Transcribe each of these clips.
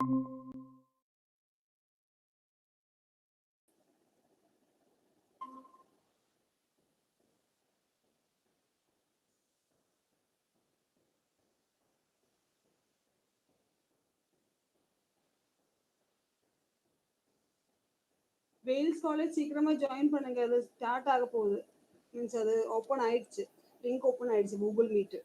Wales College சீக்கிரமா join பண்ணுங்க. அது ஸ்டார்ட் ஆக போகுது. மீன்ஸ் அது ஓப்பன் ஆயிடுச்சு. லிங்க் ஓப்பன் ஆயிடுச்சு Google meet.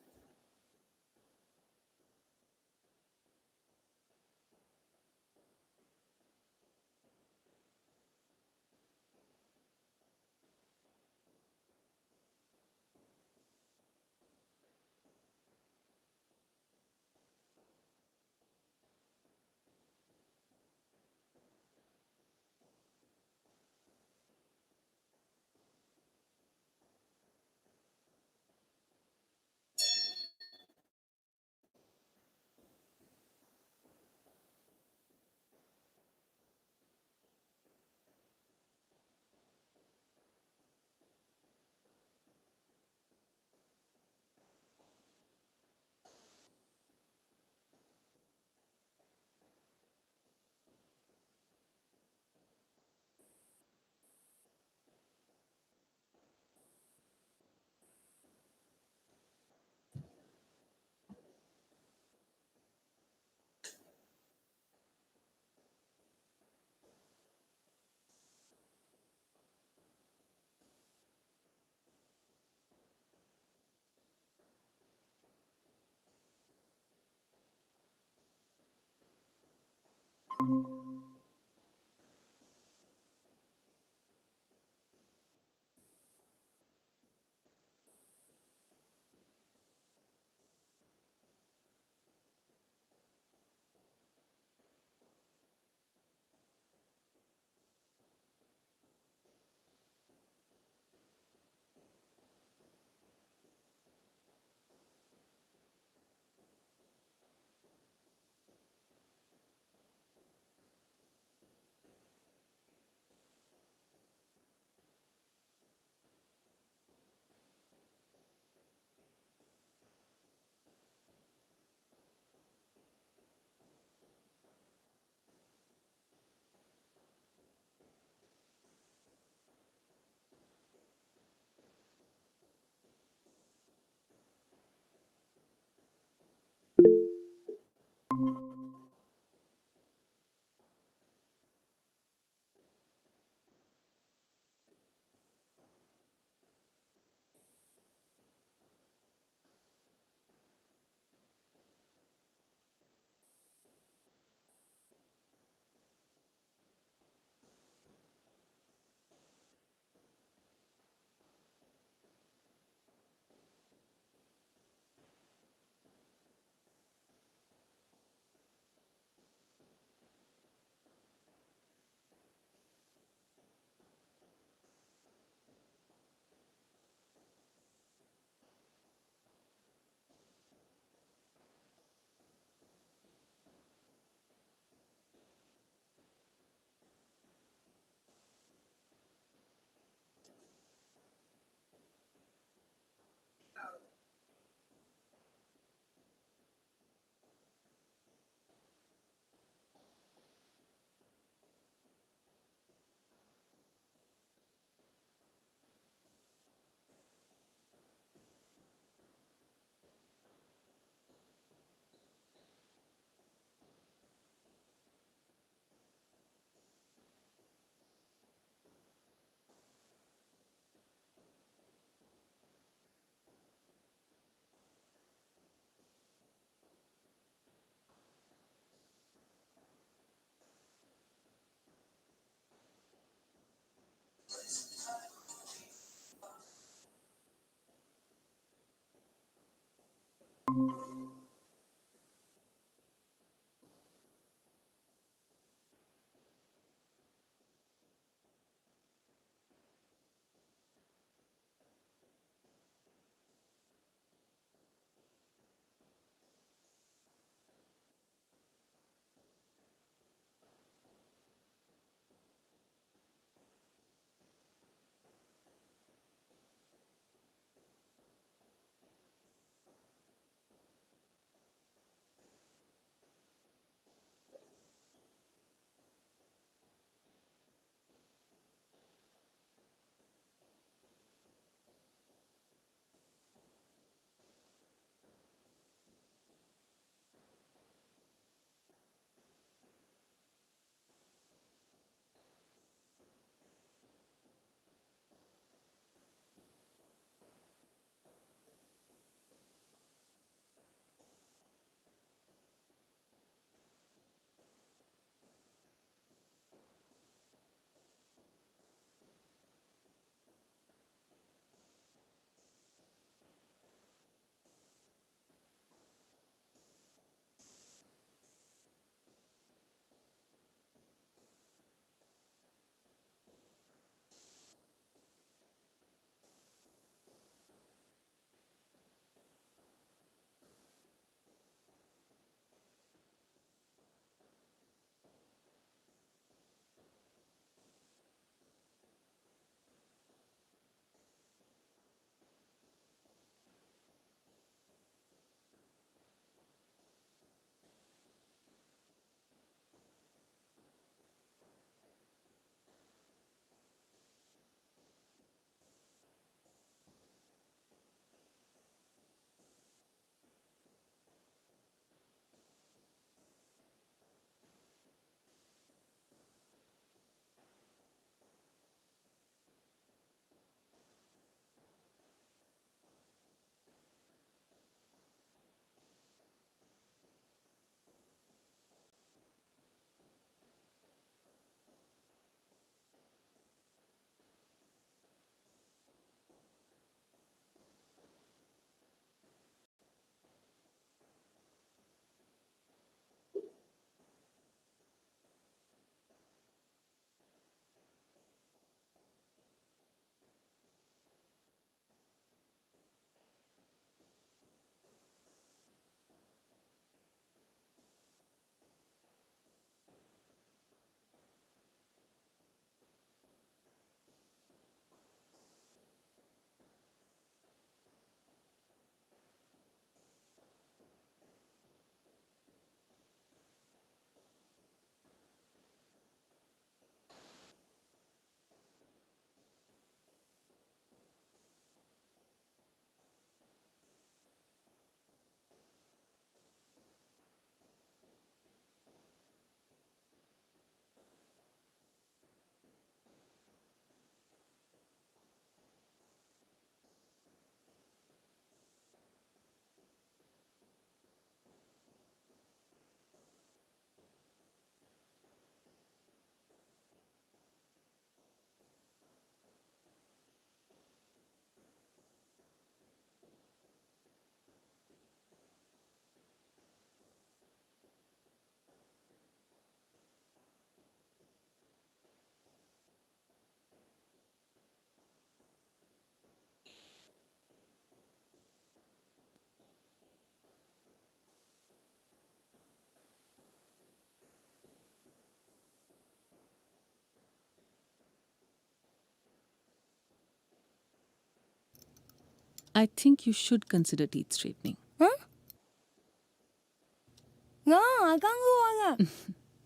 I think you should consider teeth straightening.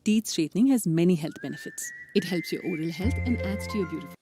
Teeth straightening has many health benefits. It helps your oral health and adds to your beautiful.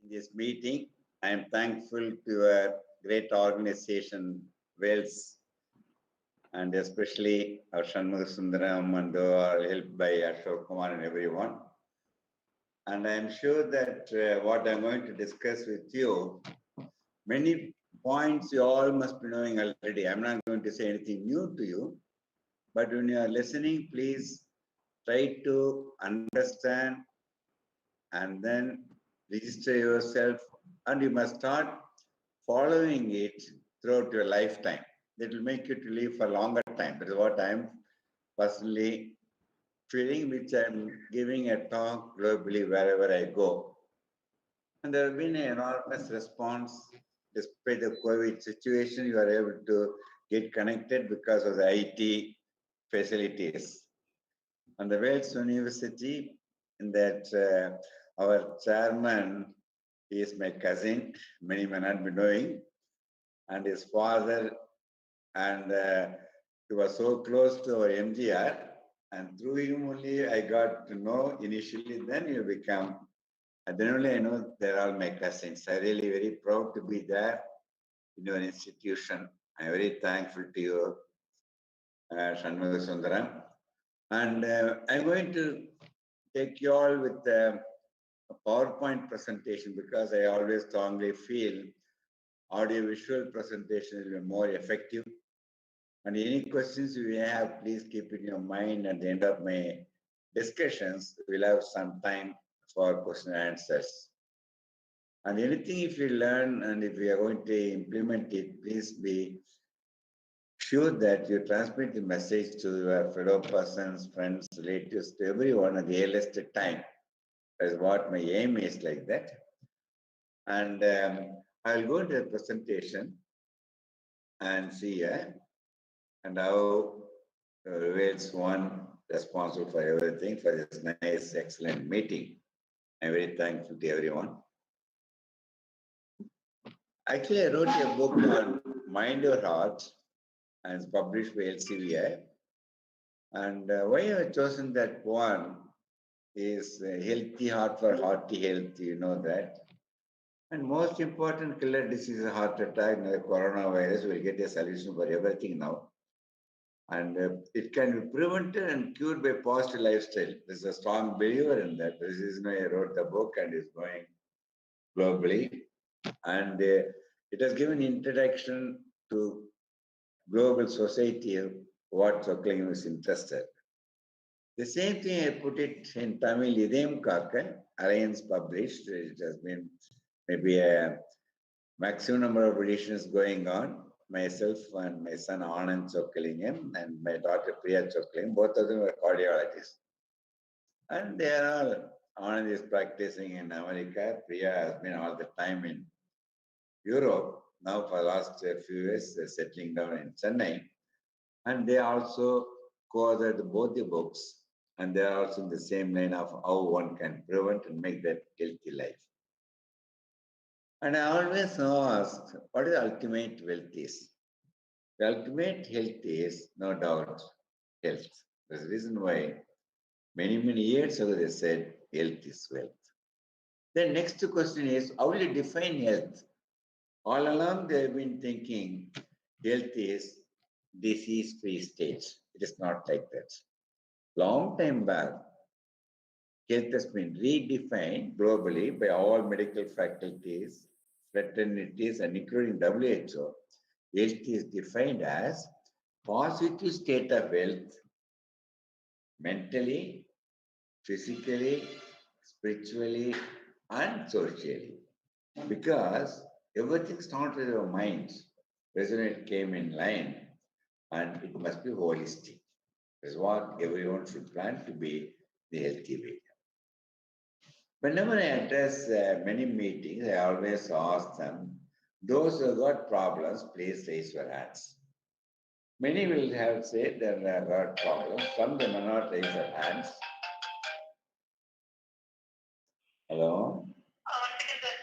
this meeting. I am thankful to a great organization, Wales, and especially our Shanmugha Sundaram and who are helped by Ashok Kumar and everyone. And I am sure that what I'm going to discuss with you, many points you all must be knowing already. I'm not going to say anything new to you, but when you are listening, please try to understand and then register yourself, and you must start following it throughout your lifetime. That will make you to live for a longer time. That is what I'm personally feeling, which I'm giving a talk globally wherever I go. And there have been an enormous response. Despite the COVID situation, you are able to get connected because of the IT facilities. And the Wales University, in that our chairman, he is my cousin, many may not be knowing, and his father, and he was so close to our MGR, and through him only I got to know initially, then you become, and then only I know they're all my cousins. I'm really very proud to be there in your institution. I'm very thankful to you, Shanmugha Sundaram. And I'm going to take you all with a PowerPoint presentation because I always strongly feel audio-visual presentation will be more effective. And any questions you have, please keep in your mind. At the end of my discussions, we'll have some time for question and answers. And anything if you learn and if we are going to implement it, please be sure that you transmit the message to your fellow persons, friends, relatives, to everyone at the earliest time. That's what my aim is like that. And I'll go into the presentation and see and how Wales one responsible for everything for this nice, excellent meeting. I'm very thankful to everyone. Actually, I wrote a book on Mind Your Heart, and it's published by LCVI. And why I have chosen that one is healthy heart for hearty health, you know that. And most important killer disease is heart attack. Now, the coronavirus will get a solution for everything now. And it can be prevented and cured by positive lifestyle. There's a strong believer in that. This is why I wrote the book and is going globally. And it has given introduction to global society of what Chockalingam is interested. The same thing I put it in Tamil, Idem Kaka, Alliance published. It has been maybe a maximum number of editions going on. Myself and my son Anand Chockalingam and my daughter Priya Chockalingam, both of them are cardiologists. And they are all, Anand is practicing in America, Priya has been all the time in Europe. Now for the last few years, they're settling down in Chennai. And they also co-authored both the books, and they are also in the same line of how one can prevent and make that healthy life. And I always ask, what is the ultimate wealth is? The ultimate health is, no doubt, health. There's a reason why many, many years ago they said health is wealth. The next question is, how will you define health? All along they have been thinking health is disease-free state. It is not like that. Long time back, health has been redefined globally by all medical faculties, fraternities, and including WHO. Health is defined as positive state of health mentally, physically, spiritually, and socially. Because everything starts with our minds. When it came in line, and it must be holistic. That's what everyone should plan to be the healthy way. Whenever I address many meetings, I always ask them, those who got problems, please raise your hands. Many will have said that they have got problems. Some they may not raise their hands. Hello?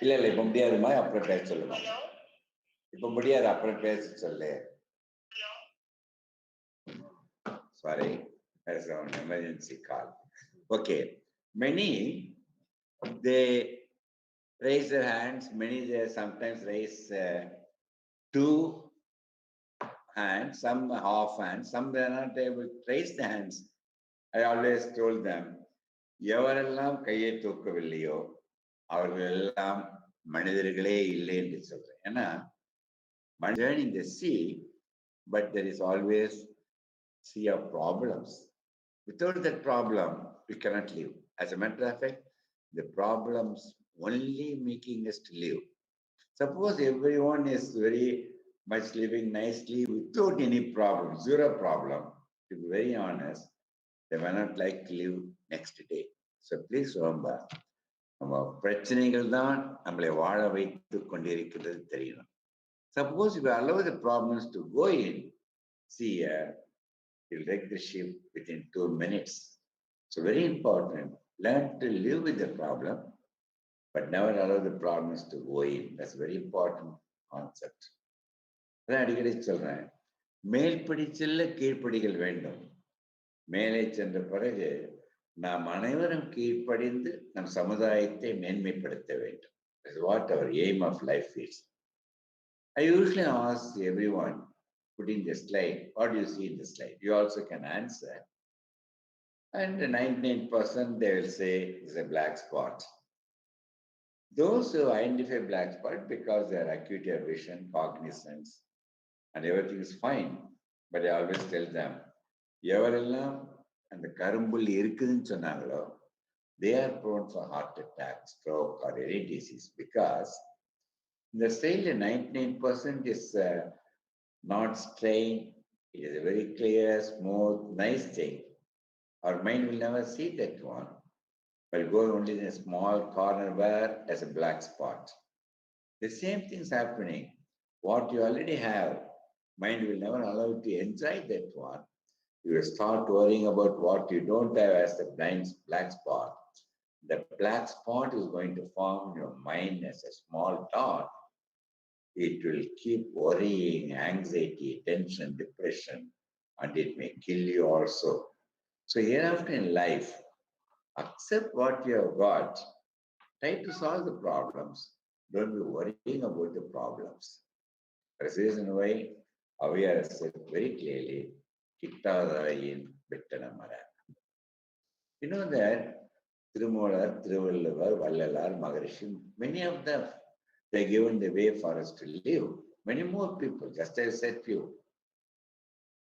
இல்ல இல்ல இப்ப முடியாதுமா அப்புறம் பேச சொல்லுமா இப்ப முடியாது அப்புறம் பேச சொல்லு sorry there's an emergency call okay many they raise their hands. Many they sometimes raise two hands, some half hands, some they are not able to raise the hands. I always told them, எவரெல்லாம் கையை தூக்கவில்லையோ அவர்கள் எல்லாம் மனிதர்களே இல்லை என்று சொல்றேன். ஏன்னா journey in the sea, but there is always sea of problems. Without that problem, we cannot live. As a matter of fact, the problems only making us to live. Suppose everyone is very much living nicely without any problem, zero problem, to be very honest, they may not like to live next day. So please remember, நம்ம பிரச்சனைகள் தான் நம்மளை வாழ வைத்து கொண்டிருக்கிறது தெரியணும். Suppose if you allow the problems to go in, see you'll wreck the ship within 2 minutes. So very important, learn to live with the problem, but never allow the problems to go in. That's a very important concept. அதான் அடிக்கடி சொல்றேன், மேல்படி செல்ல கீழ்ப்படிகள் வேண்டும். மேலே சென்ற பிறகு நாம் அனைவரும் கீழ்ப்படிந்து நம் சமுதாயத்தை மேன்மைப்படுத்த வேண்டும். That's what our aim of life is. I usually ask everyone, putting the slide, what do you see in the slide? You also can answer. And 99% they will say it's a black spot. Those who identify black spot because they are acuity of vision, cognizance, and everything is fine. But I always tell them, எவரெல்லாம் அந்த கரும்புல் இருக்குதுன்னு சொன்னாங்களோ, they are prone for heart attack, stroke, or any disease because the sale 99% is not strained. It is a very clear, smooth, nice thing. Our mind will never see that one, but go only in a small corner where there's a black spot. The same thing is happening. What you already have, mind will never allow you to enjoy that one. You will start worrying about what you don't have as the black spot. The black spot is going to form in your mind as a small dot. It will keep worrying, anxiety, tension, depression, and it may kill you also. So hereafter in life, accept what you have got. Try to solve the problems. Don't be worrying about the problems. That's the reason why Aviyar said very clearly, கிட்டாதாயின் வெட்டன மர. You know that Tirumular, Tiruvalluvar, Vallalar, Maharishi, many of them, they given the way for us to live. Many more people, just as I said few.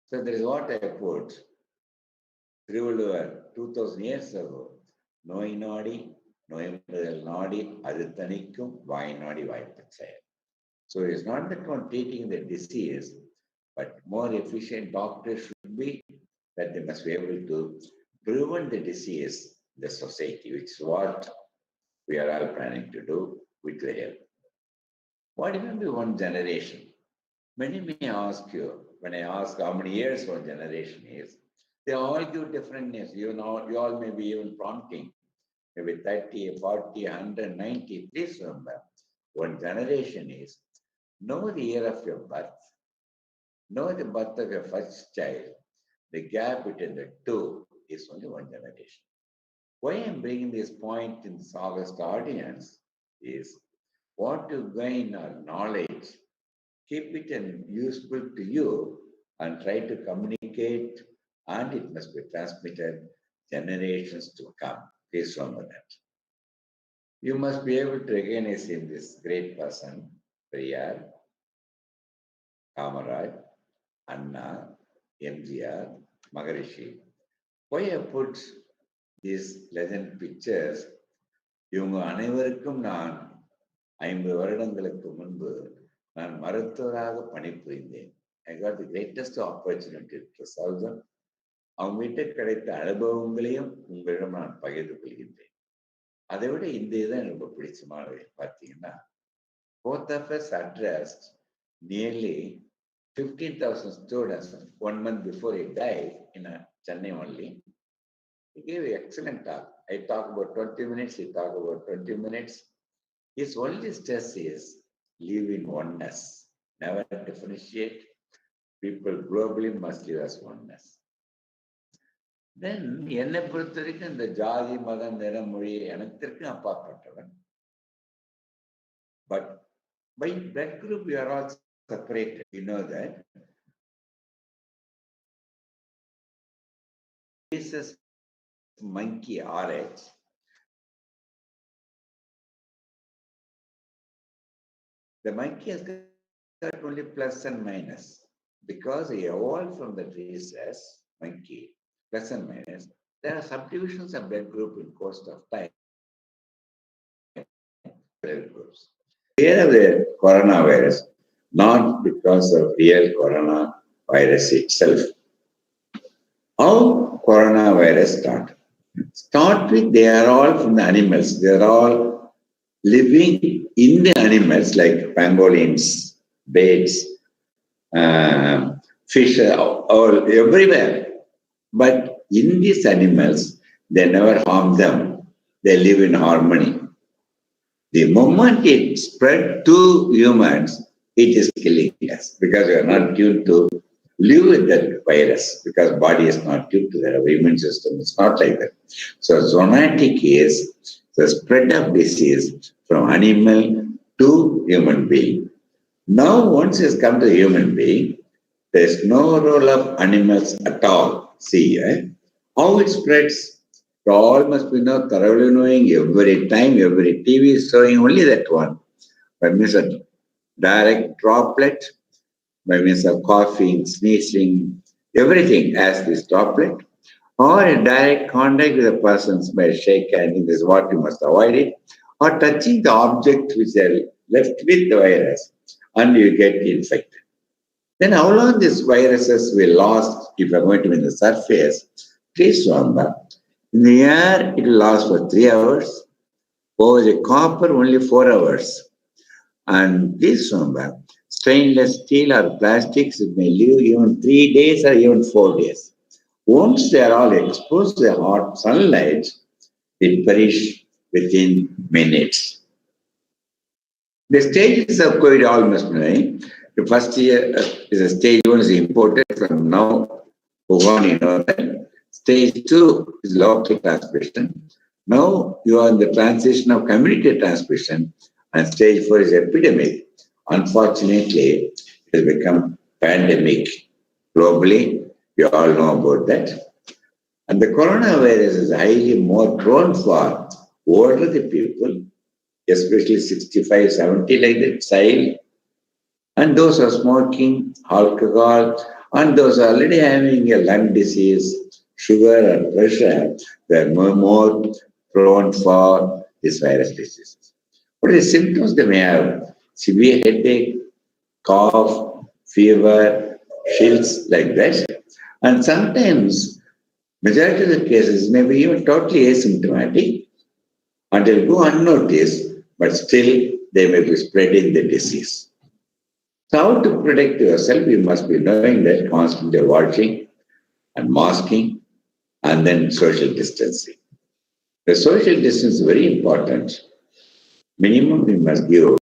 So there is what I put. Tiruvalluvar, 2000 years ago, நோய் நாடி நோய் நாடி அது தணிக்கும் வாய் நாடி வாய்ப்பு செயல். So it's not that one treating the disease, but more efficient doctors should be that they must be able to prevent the disease in the society, which is what we are all planning to do with the help. What will be one generation? Many may ask you, when I ask how many years one generation is, they all give different names. You know, you all may be even prompting, maybe 30, 40, 100, 90. Please remember, one generation is know the year of your birth, know the birth of your first child. The gap between the two is only one generation. Why I'm bringing this point in this August audience is what you gain our knowledge, keep it useful to you and try to communicate, and it must be transmitted generations to come. Please remember that. You must be able to recognize in this great person, Priyar, Kamaraj, Anna, MGR, Maharishi. Why I put these legend pictures? இவங்க அனைவருக்கும் நான் 50 வருடங்களுக்கு முன்பு நான் மருத்துவராக பணிபுரிந்தேன். I got the greatest opportunity to serve them. அவங்ககிட்ட கிடைத்த அனுபவங்களையும் உங்களிடம் நான் பகிர்ந்து கொள்கின்றேன். அதை விட இந்த இதுதான் ரொம்ப பிடிச்சமானது. பார்த்தீங்கன்னா, both of us addressed nearly 15,000 students 1 month before he died in Chennai only. He gave an excellent talk. I talk about 20 minutes, he talked about 20 minutes. His only stress is live in oneness, never differentiate. People globally must live as oneness. Then, என்னை பொறுத்த வரைக்கும் இந்த ஜாதி மதம் நிறம் மொழி அனைத்திற்கும் அப்பாற்பட்டவன். But by blood group, we are all separated. You know that. This is monkey RH. The monkey has got only plus and minus because he evolved from the rhesus monkey, plus and minus. There are subdivisions of blood group in course of time. Blood groups. Here are the coronavirus, not because of real coronavirus itself. How coronavirus started? Start with they are all from the animals. They are all living in the animals like pangolins, birds, fish, all everywhere. But in these animals, they never harm them. They live in harmony. The moment it spread to humans, it is killing us because we are not tuned to live with that virus because body is not tuned to that. Our immune system is not like that. So zoonotic is the spread of disease from animal to human being. Now, once it's come to human being, there's no role of animals at all. See, how it spreads. So all must be now thoroughly knowing every time, every TV is showing only that one. By means of direct droplet, by means of coughing, sneezing, everything as this droplet, or a direct contact with a person's by shake hand, this is what you must avoid it, or touching the object which are left with the virus, and you get infected. Then how long these viruses will last if you're going to be in the surface? Please remember, in the air it will last for 3 hours, over the copper only 4 hours. And please remember, stainless steel or plastics may live even 3 days or even 4 days. Once they are all exposed to the hot sunlight, they perish within minutes. The stages of COVID all must know. The first year is a stage 1 is imported from now on, you know that. Stage 2 is local transmission. Now you are in the transition of community transmission, and stage 4 is epidemic. Unfortunately, it has become pandemic globally. You all know about that. And the coronavirus is highly more prone for older the people, especially 65, 70 like that, child, and those who are smoking, alcohol, and those already having a lung disease, sugar and pressure, they are more prone for this virus disease. What are the symptoms they may have? Severe headache, cough, fever, chills like that. And sometimes, majority of the cases may be even totally asymptomatic and they'll go unnoticed, but still they may be spreading the disease. So how to protect yourself? You must be knowing that constantly watching and masking and then social distancing. The social distance is very important. Minimum we must give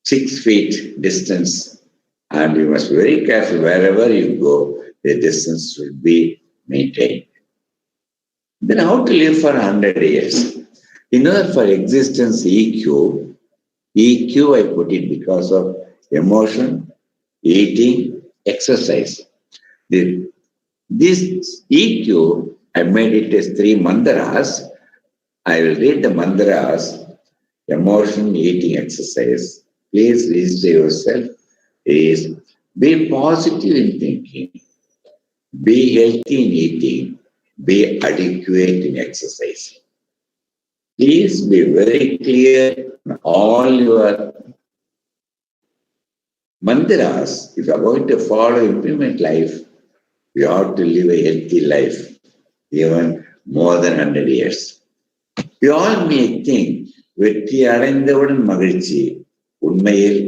6 feet distance and you must be very careful wherever you go, the distance should be maintained. Then how to live for 100 years? In order for existence EQ I put it because of emotion, eating, exercise. This EQ, I made it as 3 mantras. I will read the mantras, emotion, eating, exercise. Please register yourself. Is be positive in thinking, be healthy in eating, be adequate in exercise. Please be very clear on all your mantras. If you are going to follow, implement life, you have to live a healthy life, even more than 100 years. We all may think, வெற்றி அடைந்தவுடன் மகிழ்ச்சி. உண்மையில்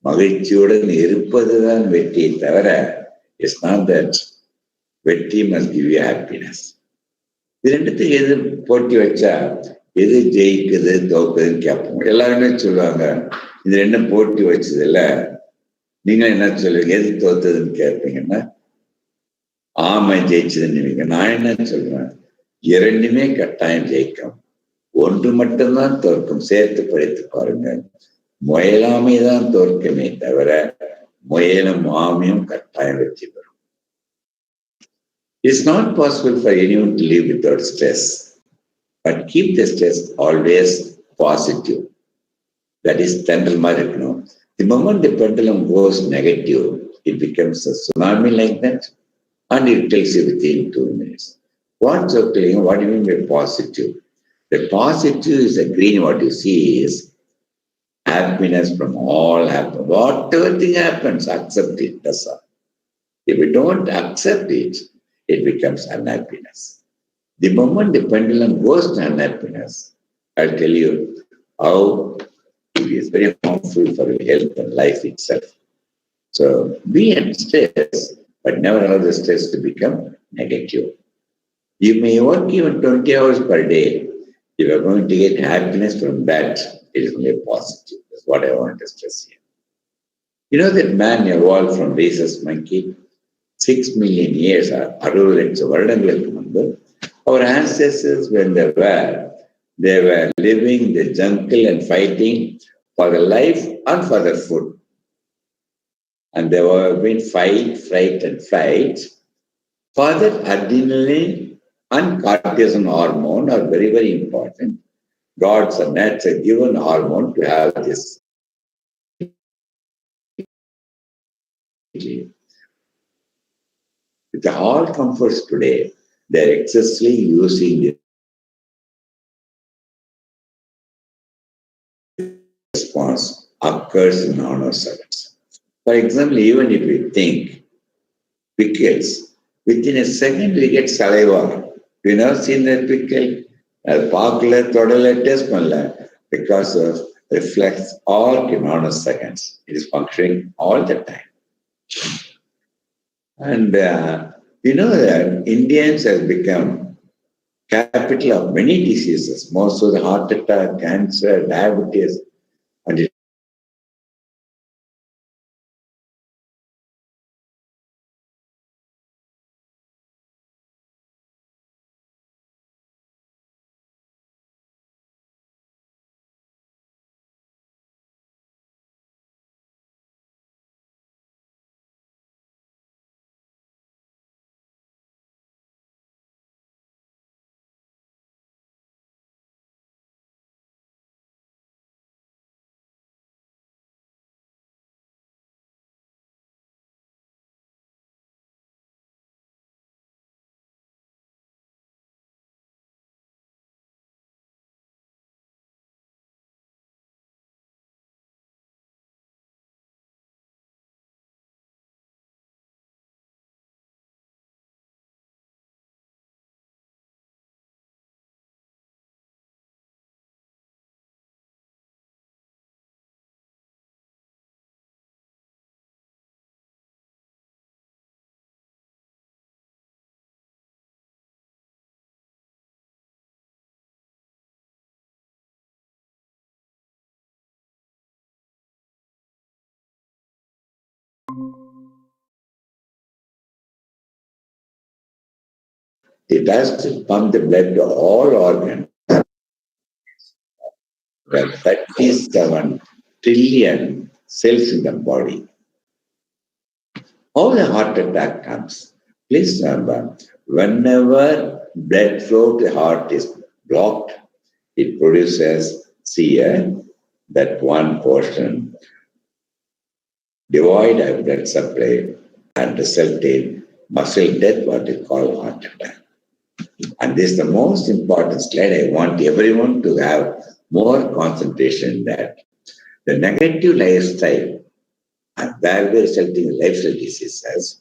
மகிழ்ச்சியுடன் இருப்பதுதான் வெற்றியை தவிர, it's not that வெற்றி must give you happiness. இது ரெண்டுத்துக்கு எது போட்டி வச்சா எது ஜெயிக்குது தோக்குதுன்னு கேட்போம். எல்லாருமே சொல்லுவாங்க, இது ரெண்டும் போட்டி வச்சது இல்ல, நீங்க என்ன சொல்லுவீங்க, எது தோத்ததுன்னு கேட்பீங்கன்னா ஆமை ஜெயிச்சதுன்னு. நான் என்ன சொல்றேன், இரண்டுமே கட்டாயம் ஜெயிக்கும். ஒன்று மட்டும்தான் தோற்கும். சேர்த்து படித்து பாருங்கள். முயலாமை தான் தோற்குமே தவிர முயலும் மாமியும் கட்டாயம் வெற்றி பெறும். It's not possible for anyone to live without stress, but keep the stress always positive. That is tendril மாதிரி இருக்கணும். The moment the pendulum goes negative, it becomes a tsunami like that, and it tells you within 2 minutes. What do you mean by positive? The positive is the green. What you see is happiness from all happen. Whatever thing happens, accept it. That's all. If we don't accept it, it becomes unhappiness. The moment the pendulum goes to unhappiness, I'll tell you how it is very harmful for your health and life itself. So be in stress, but never allow the stress to become negative. You may work even 20 hours per day. If you are going to get happiness from that, it is only positive. That's what I want to stress here. You know that man evolved from rhesus monkey 6 million years, 60 வருடங்களுக்கு முன்பு. Our ancestors, when they were living in the jungle and fighting for their life and for their food. And there were been fight, fright, and flight. For that, adrenaline and cortisol hormone are very, very important. God's and nature given hormone to have this. With all comforts today, they're excessively using this response occurs in nanoseconds. For example, even if we think pickles, within a second we get saliva. You never seen that pickle? Pakla, todala, taste panla, because of reflex all in nanoseconds. It is functioning all the time. And you know that Indians have become capital of many diseases, most of the heart attack, cancer, diabetes, and it has to pump the blood to all organs. There are 37 trillion cells in the body. How the heart attack comes? Please remember, whenever blood flow to the heart is blocked, it produces that one portion devoid of blood supply and result in muscle death, what we call heart attack. And this is the most important slide. I want everyone to have more concentration that the negative lifestyle and where we are resulting in lifestyle diseases,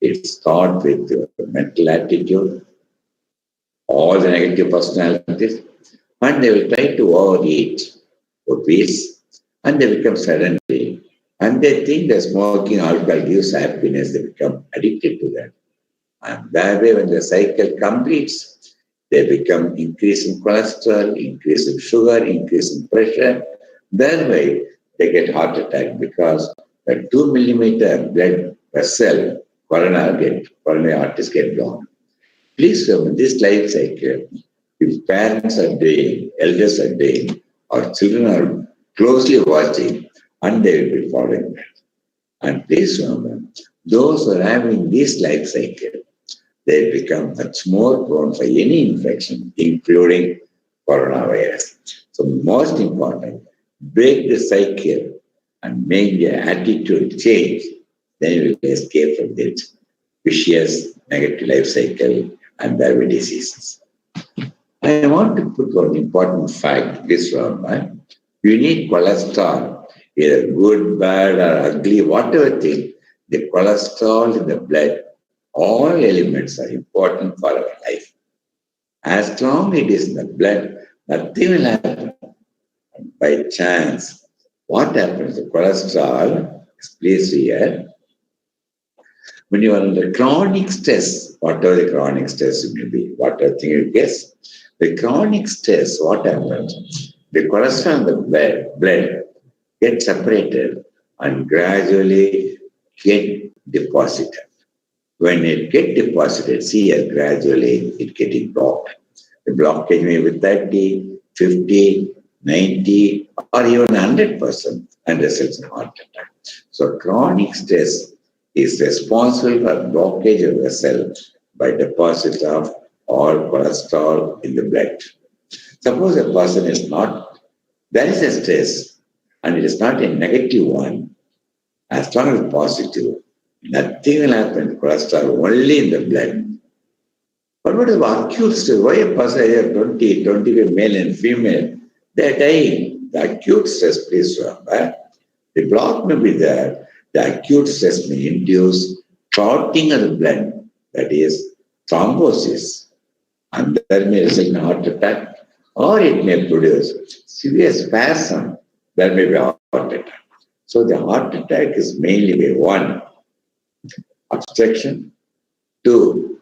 it starts with your mental attitude, all the negative personalities, and they will try to overeat, obese, and they become sedentary. And they think that smoking alcohol gives happiness, they become addicted to that. And that way, when the cycle completes, they become increase in cholesterol, increase in sugar, increase in pressure. That way, they get heart attack because the 2 millimeter blood vessel, coronary arteries get blocked. Please, in this life cycle, If parents are doing, elders are doing, or children are closely watching, and they will be following that. And please remember, those who are having this life cycle, they become much more prone for any infection, including coronavirus. So most important, break the cycle and make your attitude change, then you will escape from this vicious negative life cycle and diabetes diseases. I want to put one important fact this one. You need cholesterol, either good, bad, or ugly, whatever thing. The cholesterol in the blood, all elements are important for our life. As long as it is in the blood, nothing will happen. By chance, what happens? The cholesterol is placed here. When you are under chronic stress, whatever the chronic stress may be, whatever thing you guess, the chronic stress, what happens? The cholesterol in the blood gets separated and gradually get deposited. When it gets deposited, see here, gradually it getting blocked. The blockage may be 30, 50, 90, or even 100% and results in heart attack. So chronic stress is responsible for blockage of the cell by deposit of all cholesterol in the blood. Suppose a person is not, there is a stress and it is not a negative one, as long as positive, nothing will happen. Cholesterol only in the blood. But what about acute stress? Why a person here 20, 25 male and female, they are dying. The acute stress, please remember. The block may be there. The acute stress may induce clotting of the blood, that is thrombosis, and that may result in heart attack, or it may produce severe spasm, that may be heart attack. So the heart attack is mainly by 1, obstruction, 2,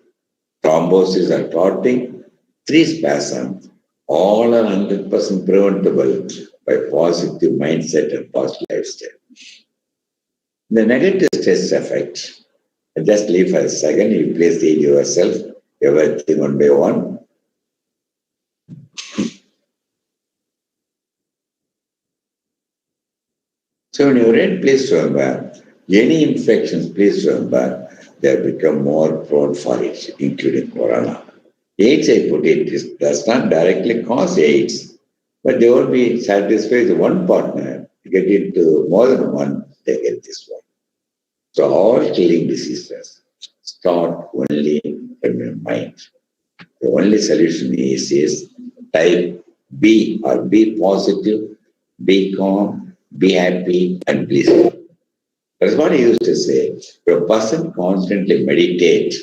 thrombosis or clotting, 3, spasm. All are 100% preventable by positive mindset and positive lifestyle. The negative stress effect, just leave for a second, you place the yourself, everything one by one. So when you read, please remember, any infections, please remember, they have become more prone for it, including corona. AIDS, I put it, does not directly cause AIDS, but they won't be satisfied with one partner. To get into more than one, they get this one. So all killing diseases start only from your mind. The only solution is type B or be positive, be calm, be happy, and peaceful. That's what I used to say. If a person constantly meditates,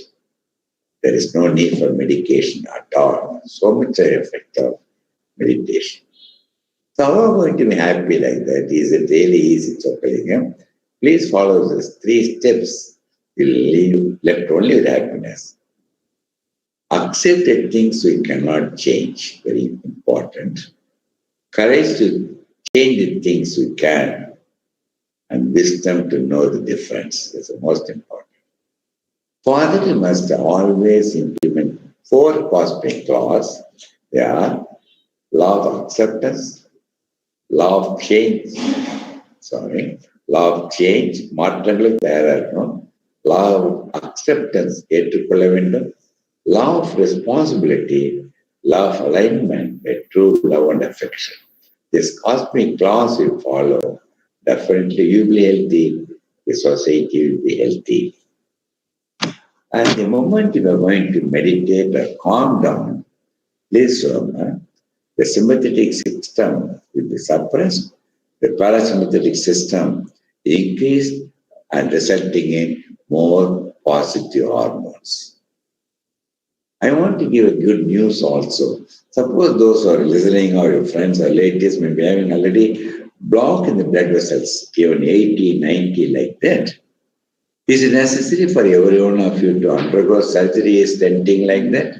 there is no need for medication at all. So much effect of meditation. So how are we going to be happy like that? Is it really easy, Chockalingam? Please follow these 3 steps. You'll leave left only with happiness. Accept the things we cannot change, very important. Courage to change the things we can, and wisdom to know the difference is the most important. Father must always implement 4 cosmic laws. They are law of acceptance, law of change, law of change, மாற்றங்கள் தயாரா இருக்கணும், law of acceptance, ஏற்றுக்கொள்ள வேண்டும், law of responsibility, law of alignment, a true love and affection. This cosmic laws you follow, definitely you will be healthy, the society will be healthy. And the moment you are going to meditate or calm down, please remember, the sympathetic system will be suppressed, the parasympathetic system increased and resulting in more positive hormones. I want to give a good news also. Suppose those who are listening or your friends or relatives may be having already block in the blood vessels, even 80, 90 like that. Is it necessary for every one of you to undergo surgery, stenting like that?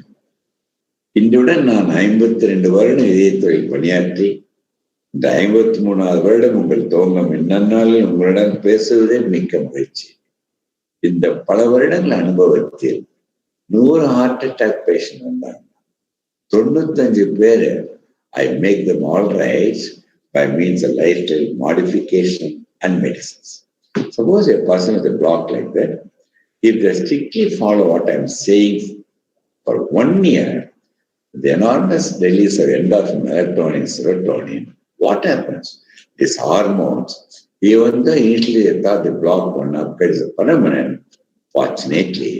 இன்றுடன் நான் 52 வருடம் இதயத்துறையில் பணியாற்றி இந்த 53வது வருடம் உங்கள் துவங்கம் என்னன்னாலும் உங்களுடன் பேசுவதே மிக்க மகிழ்ச்சி. இந்த பல வருடங்கள் அனுபவத்தில் 100 ஹார்ட் அட்டாக் பேஷண்ட் வந்தாங்க. 95 பேர், I make them all right by means of lifestyle modification and medicines. Suppose a person with a block like that, if they strictly follow what I'm saying for 1 year, the enormous release of endorphin, melatonin, serotonin, what happens? These hormones, even though initially they thought the block will not occur as a phenomenon, fortunately,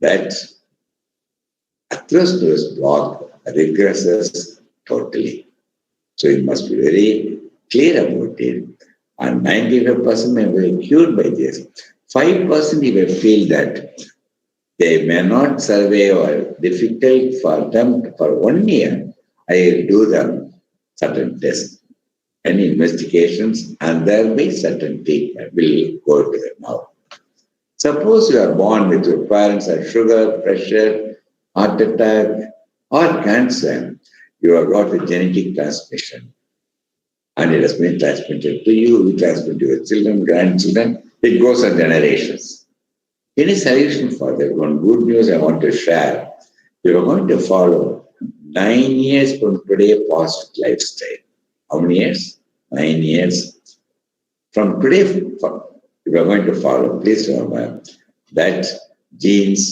that atherosclerosis block regresses totally. So you must be very clear about it. And 95% may be cured by this. 5% you will feel that they may not survive or difficult for them for 1 year. I will do them certain tests and investigations, and there will be certain treatment will go to them now. Suppose you are born with your parents have sugar, pressure, heart attack, or cancer. You have got a genetic transmission, and it has been transmitted to you, you transmit to your children, grandchildren. It goes on generations. Any solution for that? One good news I want to share. You are going to follow 9 years from today positive lifestyle. How many years? 9 years. From today, you are going to follow. Please remember that genes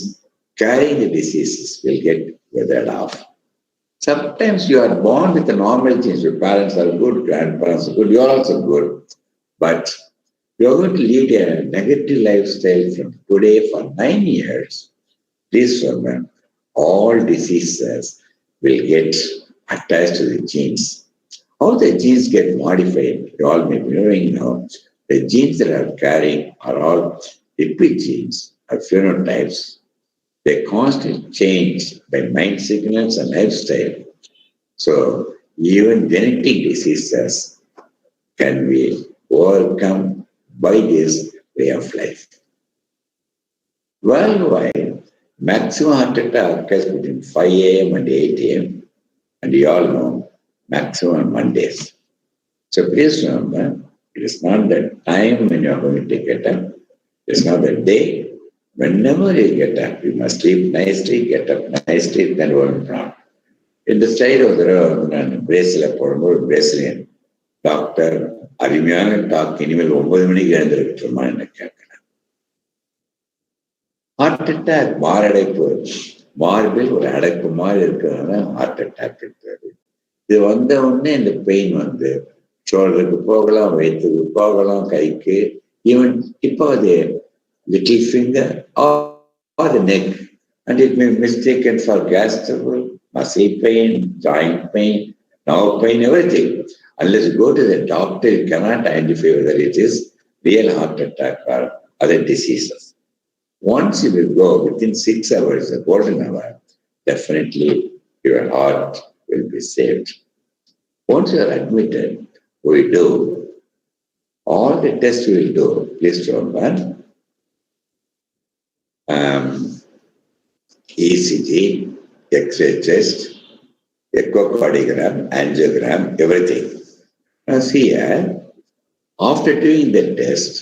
carrying the diseases will get weathered off. Sometimes you are born with the normal genes. Your parents are good, grandparents are good, you are also good. But you are going to lead a negative lifestyle from today for 9 years. Please remember, all diseases will get attached to the genes. How the genes get modified, you all may be knowing now. The genes that are carrying are all lipid genes or phenotypes. They constantly change by mind signals and lifestyle. So even genetic diseases can be overcome by this way of life. Worldwide, maximum heart attack occurs between 5 a.m. and 8 a.m. And you all know maximum Mondays. So please remember, it is not the time when you are going to get up. It is not the day. Whenever you get up, you must sleep nicely, get up nicely, then one problem. In the side of the bracelet, bracelet, doctor, அருமையான talk இனிமேல் 9 மணிக்கு எழுந்திருக்குமா என்ன கேட்கிறேன். Heart attack மாரடைப்பு, மார்பில் ஒரு அடைப்பு மாதிரி இருக்கிறதுனால ஹார்ட் அட்டாக் இருக்கிறது. இது வந்த உடனே இந்த பெயின் வந்து ஷோல்டருக்கு போகலாம், வயிற்றுக்கு போகலாம், கைக்கு, ஈவன் இப்போ அது little finger or the neck, and it may be mistaken for gas trouble, muscle pain, joint pain, nerve pain, everything. Unless you go to the doctor, you cannot identify whether it is real heart attack or other diseases. Once you will go within 6 hours, the golden hour, definitely your heart will be saved. Once you are admitted, we do all the tests we will do. Please remember, ECG, X-ray chest, echocardiogram, angiogram, everything. Now see here, after doing the test,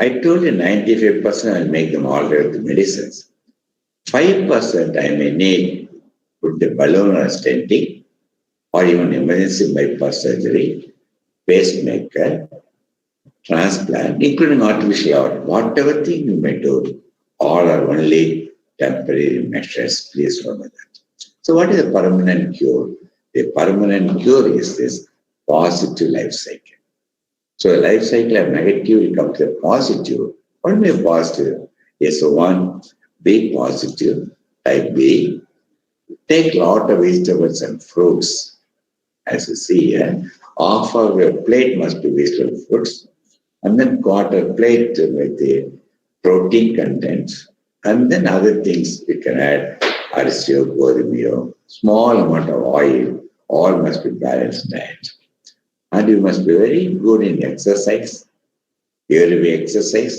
I told you 95% I will make them all right with medicines. 5% I may need put the balloon or stenting, or even emergency bypass surgery, pacemaker, transplant, including artificial heart, whatever thing you may do, all are only temporary measures. Please remember that. So what is a permanent cure? The permanent cure is this positive life cycle. So a life cycle of negative will come to a positive. What may be positive? Yes, so one, be positive. Type B, take a lot of vegetables and fruits. As you see here, half of your plate must be vegetable fruits, and then quarter plate with the protein content, and then other things you can add, arisio, godumio, small amount of oil, all must be balanced diet. And you must be very good in exercise, yearly exercise,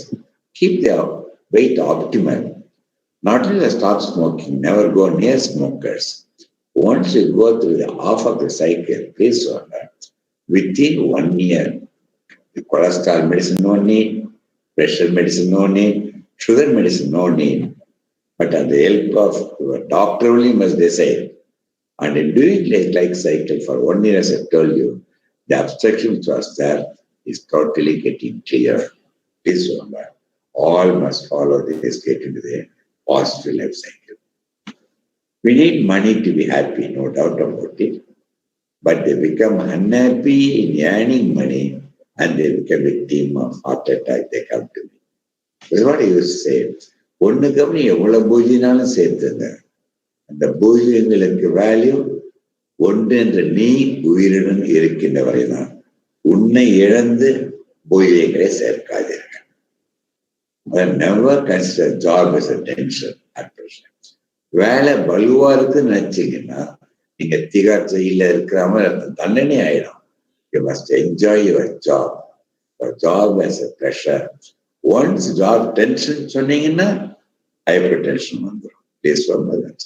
keep the weight optimal. Not only stop smoking, never go near smokers. Once you go through the half of the cycle, please remember, within 1 year, the cholesterol medicine no need, pressure medicine no need, sugar medicine no need. But at the help of your doctor only must decide. And in doing like cycle for 1 year, as I told you, the obstruction which was there is totally getting clear. Please remember, all must follow this, get into the positive life cycle. We need money to be happy, no doubt about it. But they become unhappy in earning money and they become a victim of heart attack. They come to me. That's what I used to say. ஒண்ணுக்கு நீ எவ்வளவு பூஜைனாலும் சேர்த்துங்க. அந்த பூஜைங்களுக்கு value ஒன்று என்ற நீ உயிருடன் இருக்கின்ற வரைதான். உன்னை இழந்து பூஜைகளை சேர்க்காதீர்கள். Never consider job as a tension at present. வேலை பலுவா இருக்குன்னு நினைச்சீங்கன்னா நீங்க திகார் ஜெயில இருக்கிற மாதிரி தண்டனை ஆயிடும். You must enjoy your job. Your job as a pleasure. Once job tension சொன்னீங்கன்னா hypertension வந்துடும். Please remember that.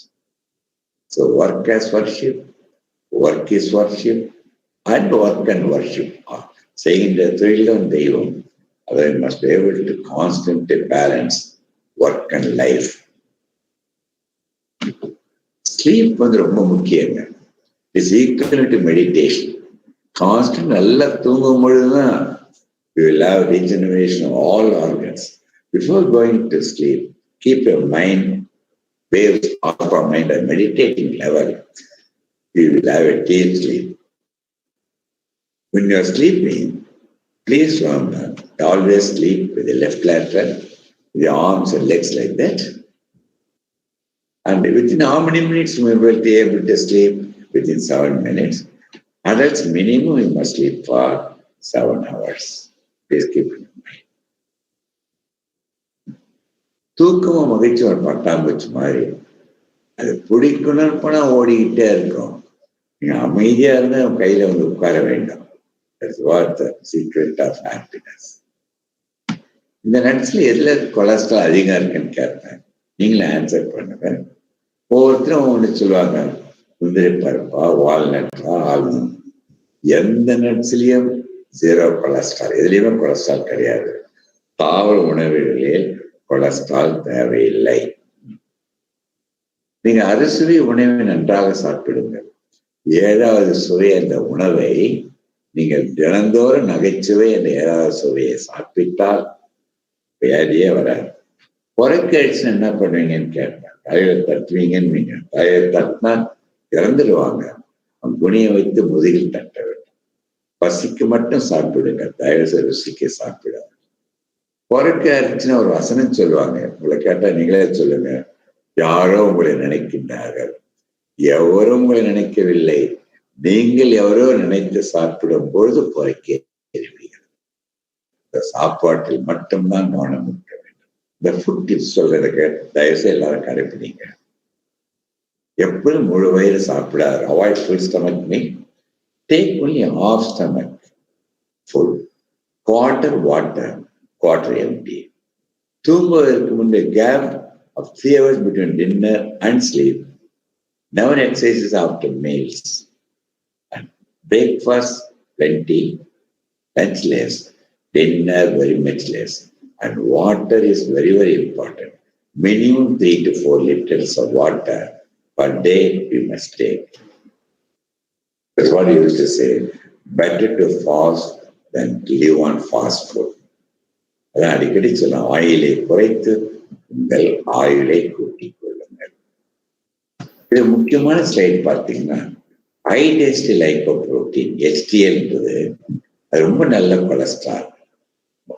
So work as worship, work is worship, and work and worship are செய்கின்ற தொழிலும் தெய்வம். They must be able to constantly balance work and life. Sleep வந்து ரொம்ப முக்கியங்க. It's equal to meditation. Constant நல்லா தூங்கும் பொழுதுதான் you will have regeneration of all organs. Before going to sleep, keep your mind waves off our mind at meditating level. You will have a deep sleep. When you are sleeping, please remember, always sleep with the left lateral, with the arms and legs like that. And within how many minutes you will be able to sleep? Within 7 minutes. Adults minimum you must sleep for 7 hours. Please keep it in mind. தூக்கமும் மகிழ்ச்சி ஒரு பட்டாம்பூச்சி மாதிரி அது பிடிக்கணும்னு போனா ஓடிக்கிட்டே இருக்கும். நீங்க அமைதியா இருந்தா கையில வந்து உட்கார வேண்டாம். That's what the secret of happiness. இந்த நட்ஸ்ல எதுல கொலஸ்ட்ரால் அதிகம் இருக்குன்னு கேட்பேன். நீங்களே ஆன்சர் பண்ணுங்க. ஒவ்வொருத்தரும் ஒன்று சொல்லுவாங்க, முந்திரி பருப்பா, வால்நட்டா, ஆல்மண்ட். எந்த நட்ஸ்லயும் 0 கொலஸ்ட்ரால், எதுலையுமே கொலஸ்ட்ரால் கிடையாது. தாவர உணவுகளில் கொலஸ்ட்ரால் தேவையில்லை. நீங்க அறுசுவை உணவை நன்றாக சாப்பிடுங்க. 7வது சுவை அந்த உணவை நீங்கள் தினந்தோறும் நகைச்சுவை அந்த 7வது சுவையை சாப்பிட்டால் வியாதியே வராது. புறக்கழிச்சு என்ன பண்ணுவீங்கன்னு கேட்பேன். தலையில தட்டுவீங்கன்னு நீங்க தலையில தட்டினா இறந்துடுவாங்க. குனியை வைத்து முதுகில் தட்ட வேண்டும். பசிக்கு மட்டும் சாப்பிடுங்க, தயவு ருசிக்கு சாப்பிடாது. புறக்க அரிச்சுன்னா ஒரு வசனம் சொல்லுவாங்க, உங்களை கேட்டா நீங்களே சொல்லுங்க. யாரோ உங்களை நினைக்கின்றார்கள், எவரும் உங்களை நினைக்கவில்லை, நீங்கள் எவரோ நினைத்து சாப்பிடும் பொழுது புறக்கே எறிவீர்கள். இந்த சாப்பாட்டில் மட்டும்தான் கவனம் இருக்க வேண்டும். இந்த ஃபுட் டிப்ஸ் சொல்றதுக்கு தயவுசெய்து எல்லாரும் கடைப்பிடிங்க. எப்பொழுதும் முழு வயிறு சாப்பிடாது. Avoid full stomach meal. Take only half stomach full. Quarter water, quarter empty. தூங்குவதற்கு முன்பு gap of 3 hours between dinner and sleep. Never exercises after meals. And breakfast plenty, lunch less, dinner very much less. And water is very, very important. Minimum 3 to 4 liters of water per day we must take. That's what he used to say. Better to fast than live on fast food. அதான் அடிக்கடி சொல்ல, ஆயிலை குறைத்து உங்கள் ஆயுளை கூட்டிக் கொள்ளுங்கள். இது முக்கியமான ஸ்லைட் பார்த்தீங்கன்னா, ஹை டென்சிட்டி லைப்போப்ரோட்டீன் HDL-ன்றது அது ரொம்ப நல்ல கொலஸ்ட்ரால்.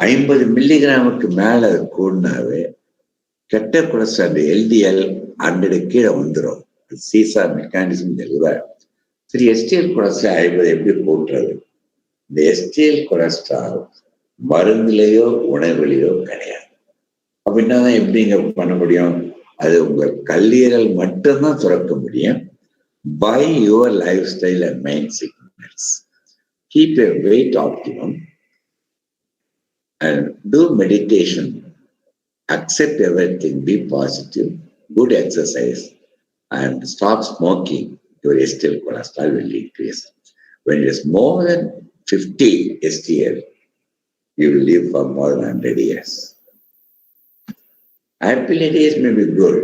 50 மில்லிகிராமுக்கு மேல அது கூடினாவே கெட்ட கொலஸ்ட்ரால் LDL 100 கீழே வந்துடும். Seesaw mechanism deliver. சரி, HDL கொலஸ்ட்ரால் 50 எப்படி போட்டுறது? இந்த HDL கொலஸ்ட்ரால் மருந்துலையோ உணவுலையோ கிடையாது. அப்படின்னா எப்படிங்க பண்ண முடியும்? அது உங்கள் கல்லீரல் மட்டும்தான் சுரக்க முடியும். By your lifestyle and mind signals. Keep your weight optimum and do meditation. Accept everything, be positive, good exercise, and stop smoking. Your HDL cholesterol will increase. When it is more than 50 HDL, you will live for more than 100 years. Happy days may be good,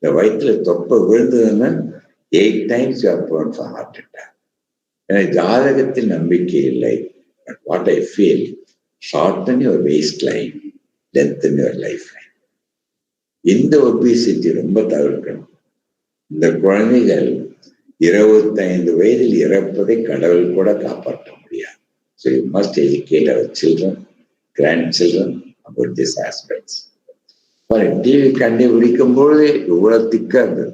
இந்த வயிற்றுல தொப்பை விழுந்ததுன்னா 8 times you are prone for heart attack. எனக்கு ஜாதகத்தில் நம்பிக்கை இல்லை. But what I feel, shorten your waistline, lengthen your lifeline. இந்த obesity ரொம்ப தவிர்க்கணும். இந்த குழந்தைகள் 25 வயதில் இறப்பதை கடவுள் கூட காப்பாற்ற முடியாது. So you must educate our children, grandchildren about these aspects. TV கண்டுபிடிக்கும் பொழுது இவ்வளவு திக்கா இருந்தது,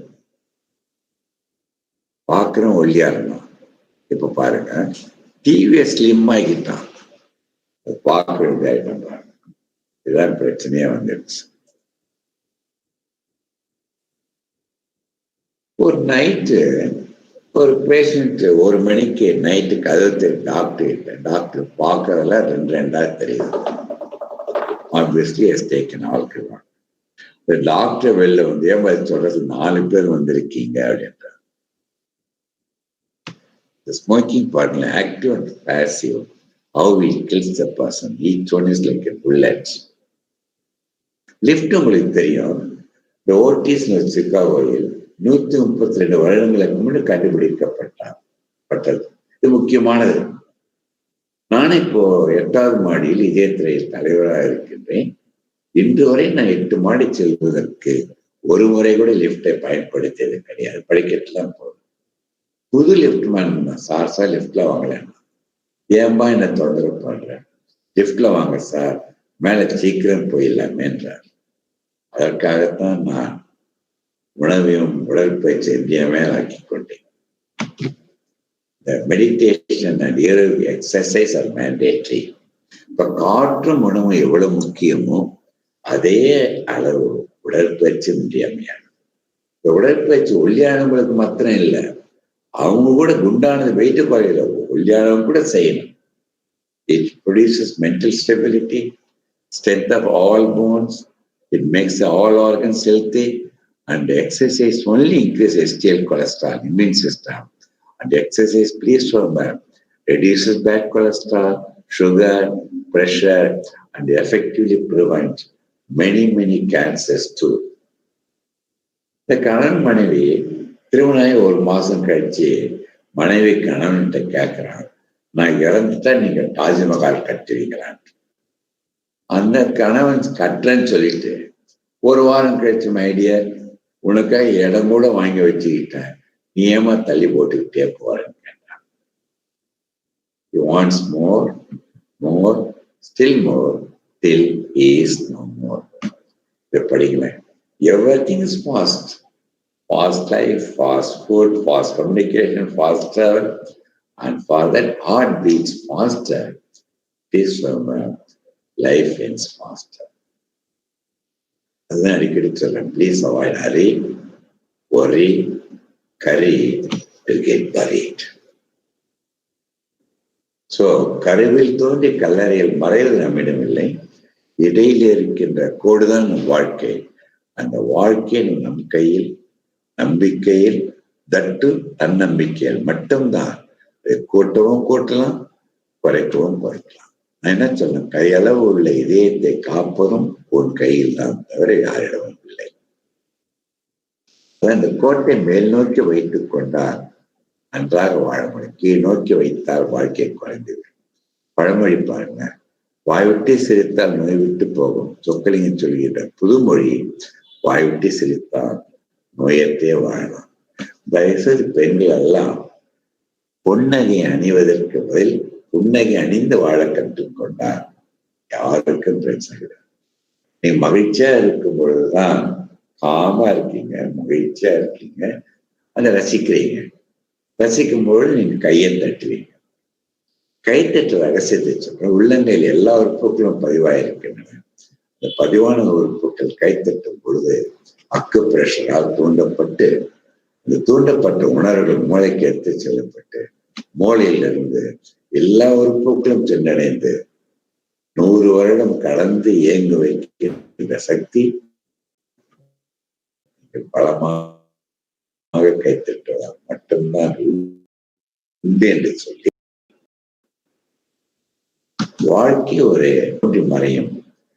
பார்க்கிறோம் ஒல்லியா இருந்தான். இப்ப பாருங்க டிவியை ஸ்லிம் ஆகிட்டான், பார்க்கறது ஆயிட்டான். இதுதான் பிரச்சனையா வந்துடுச்சு. ஒரு நைட்டு ஒரு பேஷண்ட் 1 மணிக்கு நைட்டு கதவு டாக்டர் பார்க்கறதுல 2 தெரியுது. Obviously has taken alcohol. Doctor வெளில வந்து ஏன் சொல்றது 4 பேர் வந்திருக்கீங்க அப்படின்ற. ஸ்மோக்கிங் பார்ட்ல active and passive, how it kills the person. Each one is like a bullet. Lift உங்களுக்கு தெரியும். இந்த ஓட்டிஸ் சிகாகோவில் 132 வருடங்களுக்கு முன்னாடி கண்டுபிடிக்கப்பட்டது. இது முக்கியமானது. நானே இப்போ 8வது மாடியில் இதயத்துறையில் தலைவராக இருக்கின்றேன். இன்று வரை நான் 8 மாடி செல்வதற்கு ஒரு முறை கூட லிப்டை பயன்படுத்தியது கிடையாது. படிக்கட்டுலாம் போதும். புது லிப்ட் மேன் சார் லிப்ட்ல வாங்கலாம். ஏன்பா என்ன தொந்தரவு பண்றேன், லிப்ட்ல வாங்க சார், மேல சீக்கிரம் போயிடலாமேன்றார். அதற்காகத்தான் நான் உணவையும் உடற்பயிற்சி இன்றியமையாக்கி கொண்டேன். Meditation and exercise R mandatory. இப்ப காற்றும் உணவும் எவ்வளவு முக்கியமோ அதே அளவு உடற்பயிற்சி இன்றியமையாது. இந்த உடற்பயிற்சி ஒல்லியானவங்களுக்கு மாத்திரம் இல்லை, அவங்க கூட குண்டானது வெயிட்டு குறையில ஒல்லியானவங்க கூட செய்யணும். It produces mental stability, strength of all bones, it makes all organs healthy, and exercise only increases HDL cholesterol, immune system. And exercise, please remember, reduces bad cholesterol, sugar, pressure, and effectively prevents many cancers too. இந்த கணவன் மனைவி திருமணாய் 1 மாசம் கழிச்சு மனைவி கணவன்கிட்ட கேட்கிறான், நான் இறந்துட்டா நீங்க தாஜ்மஹால் கட்டுவீங்களான். அந்த கணவன் கட்டலன்னு சொல்லிட்டு 1 வாரம் கழிச்சு, மைடியர் உனக்காக இடம் கூட வாங்கி வச்சுக்கிட்டேன், நீ ஏமா தள்ளி போட்டுக்கிட்டே போறேன்னு கேட்டான். He wants more, still more, till he is no more. படிக்கல. Everything is fast. Fast life, fast food, fast communication, fast travel, and for that heart beats faster. This life ends faster. அதுதான் அடிக்கடி சொல்றேன். Please avoid hurry, worry, curry will get buried. So கருவில் தோன்றி கல்லறையில் மறைவது நம்மிடம் இல்லை, இடையில இருக்கின்ற கோடுதான் நம் வாழ்க்கை. அந்த வாழ்க்கை நம் கையில், நம்பிக்கையில், தட்டு தன்னம்பிக்கையில் மட்டும்தான். கூட்டவும் கூட்டலாம், குறைக்கவும் குறைக்கலாம். நான் என்ன சொல்றேன், கையளவு உள்ள இதயத்தை காப்பதும் உன் கையில் தான், தவிர யாரிடமும் இல்லை. அந்த கோட்டை மேல் நோக்கி வைத்துக் கொண்டால் நன்றாக வாழ முடியும். கீழ் நோக்கி வைத்தால் வாழ்க்கை குறைந்துவிடும். பழமொழி பாருங்க, வாய்விட்டு சிரித்தால் நோய் விட்டு போகும். சொக்கலிங்கம் சொல்கின்ற புதுமொழி, வாய்விட்டு சிரித்தால் நோயத்தே வாழலாம். தயவுசெய்து பெண்கள் எல்லாம் பொன்னகை அணிவதற்கு பதில் புன்னகை அணிந்து வாழ கற்றுக்கொண்டால் யாருக்கும் பிரச்சனை கிடையாது. நீங்க மகிழ்ச்சியா இருக்கும் பொழுதுதான் காமா இருக்கீங்க, மகிழ்ச்சியா இருக்கீங்க, அதை ரசிக்கிறீங்க. ரசிக்கும் பொழுது நீங்க கையை தட்டுவீங்க. கைத்தட்டு ரகசியத்தை சொல்ற, உள்ளங்கையில் எல்லா உறுப்புகளும் பதிவாயிருக்கின்றன. இந்த பதிவான உறுப்புகள் கைத்தட்டும் பொழுது அக்கு பிரஷரால் தூண்டப்பட்டு, இந்த தூண்டப்பட்ட உணர்வுகள் மூளைக்கு எடுத்து செல்லப்பட்டு மூளையிலிருந்து எல்லா உறுப்புகளும் சென்றடைந்து 100 வருடம் கடந்து இயங்க வைக்கின்ற சக்தி பலமாக கைத்தட்டுவதால் மட்டும்தான் உண்டு என்று சொல்லி, வாழ்க்கை ஒரு தோன்றி மறையும்.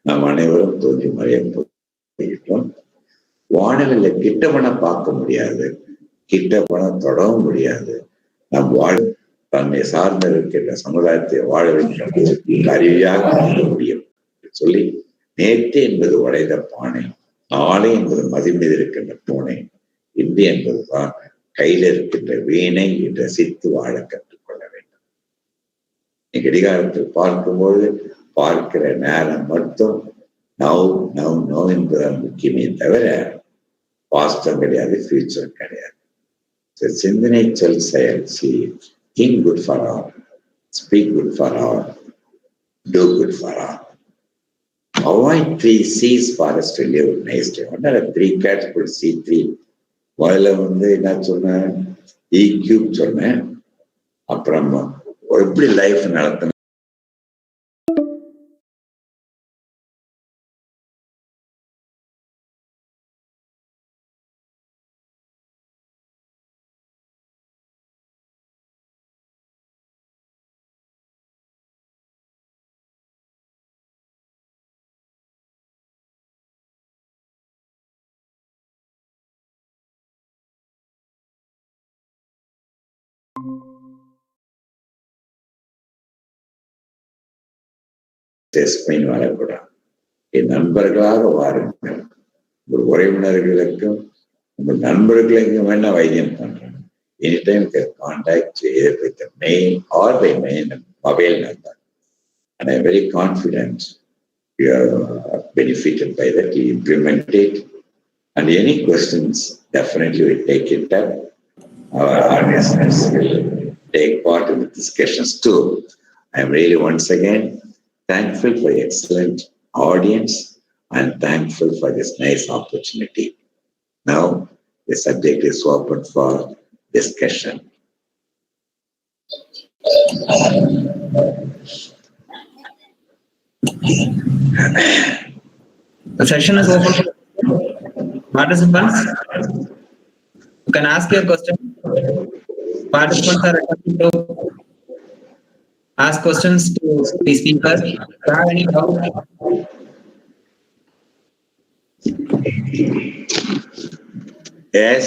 நாம் அனைவரும் தோன்றி மறைய போகிறோம். வானவில்லை கிட்ட பண்ண பார்க்க முடியாது, கிட்ட பணம் தொடவும் முடியாது. நம் தன்னை சார்ந்த இருக்கின்ற சமுதாயத்தை வாழ வைக்க கருவியாக மாற்ற முடியும் சொல்லி, நேற்று என்பது உடைந்த பானை, நாளை என்பது மதி மீது இருக்கின்ற பூனை, இன்று என்பதுதான் கையில் இருக்கின்ற வீணை என்று ரசித்து வாழ கற்றுக்கொள்ள வேண்டும். கடிகாரத்தில் பார்க்கும்போது பார்க்கிற நேரம் மட்டும் நவ் என்பதுதான் முக்கியமே தவிர பாஸ்டம் கிடையாது, ஃபியூச்சர் கிடையாது. சிந்தனை சொல் செயல். Think good for all, speak good for all, do good for all. Avoid 3 C's for us to live nice day. What are the 3 cats could see 3? முதல்ல என்ன சொன்னேன், EQ சொன்னேன். அப்புறம் எப்படி லைஃப் நடத்தணும், வரக்கூடாது. என் நண்பர்களாக வாருங்கள், உங்கள் உறவினர்களுக்கும் உங்கள் நண்பர்களுக்கும் வேணா வைத்தியம் பண்றேன். Anytime you can contact either with the mail or by mail mobile number. And I'm very confident you are benefited by that. You implement it. And any questions, definitely we take it up. Our audience will take part in the discussions too. I'm really once again thankful for the excellent audience and thankful for this nice opportunity. Now, the subject is open for discussion. The session is open for participants. You can ask your question. Participants are requested to ask questions to the speaker. If you have any doubt, Yes.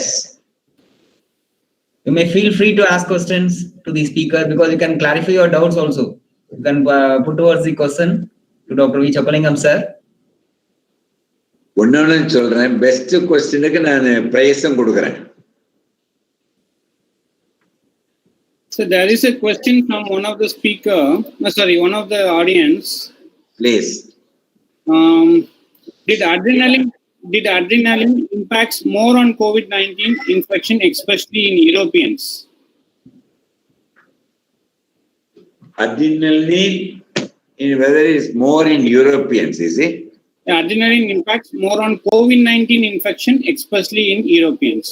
you may feel free to ask questions to the speaker, because you can clarify your doubts also. You can put towards the question to Dr. V.CHOCKALINGAM sir. ஒன்னொன்னு சொல்றேன், best கொஸ்டினுக்கு நான் பிரைஸும் கொடுக்குறேன். So there is a question from one of the one of the audience. Please. Did adrenaline impacts more on COVID-19 infection, especially in Europeans? Adrenaline, whether it's more in Europeans, is it? Adrenaline impacts more on COVID-19 infection, especially in Europeans.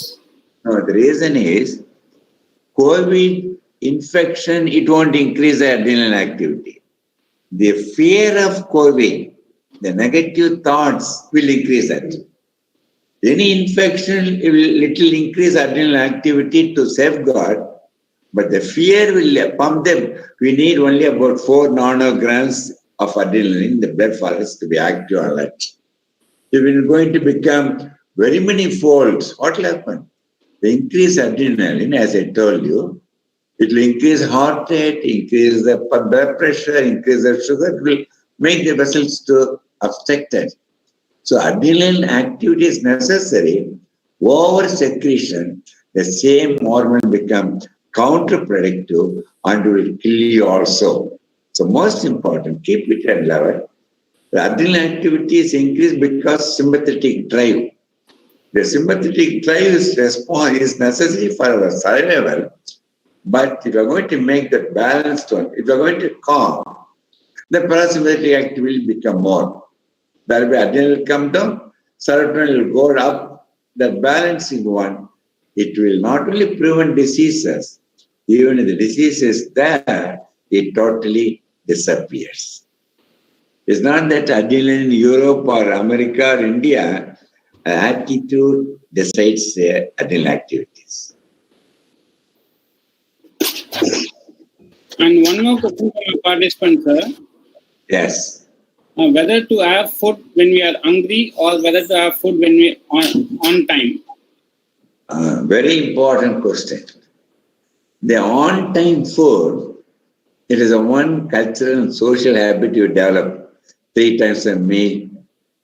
No, the reason is COVID infection, it won't increase the adrenal activity. The fear of COVID, the negative thoughts will increase that. Any infection will little increase adrenal activity to safeguard, but the fear will pump them. We need only about 4 nanograms of adrenaline in the blood for us to be active and alert. If it is going to become very many folds, what will happen? The increased adrenaline, as I told you, it will increase heart rate, increase the blood pressure, increase the sugar, it will make the vessels to obstructed. So adrenal activity is necessary. Over secretion, the same hormone becomes counterproductive and will kill you also. So most important, keep it at level. The adrenal activity is increased because sympathetic drive. The sympathetic drive is necessary for our survival. But if you are going to make that balanced one, if you are going to calm, the parasympathetic activity will become more. That way adrenal will come down, serotonin will go up. That balancing one, it will not only prevent diseases, even if the disease is there, it totally disappears. It's not that adrenaline in Europe or America or India, attitude decides adrenal activities. And one more question from a participant, sir. Yes. whether to have food when we are hungry or whether to have food when we on time? Very important question. The on-time food, it is a one cultural and social habit you develop 3 times a meal,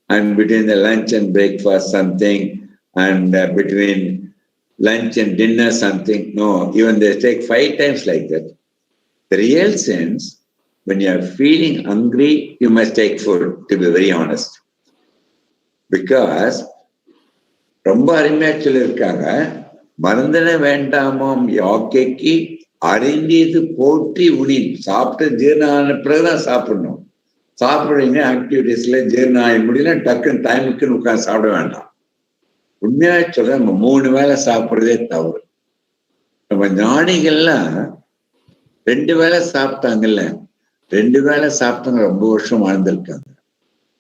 and between the lunch and breakfast something, and between lunch and dinner something. No, even they take 5 times like that. The real sense, when you are feeling hungry, you must take food, to be very honest. Because ரொம்ப அருமையா சொல்லியிருக்காங்க, மருந்தன வேண்டாமாம் யாக்கைக்கு அறிந்தது போற்றி உணின். சாப்பிட்டு ஜீரணம் ஆன பிறகுதான் சாப்பிடணும். சாப்பிடுறீங்க ஆக்டிவிட்டிஸ்ல ஜீரணம் ஆகி முடியல, டக்குன்னு டைமுக்குன்னு உட்காந்து சாப்பிட வேண்டாம். உண்மையா சொல்ற நம்ம 3 வேளை சாப்பிடுறதே தவறு. நம்ம ஞானிகள்லாம் 2 வேளை சாப்பிட்டாங்கல்ல, 2 வேளை சாப்பிட்டாங்க, ரொம்ப வருஷம் வாழ்ந்திருக்காங்க.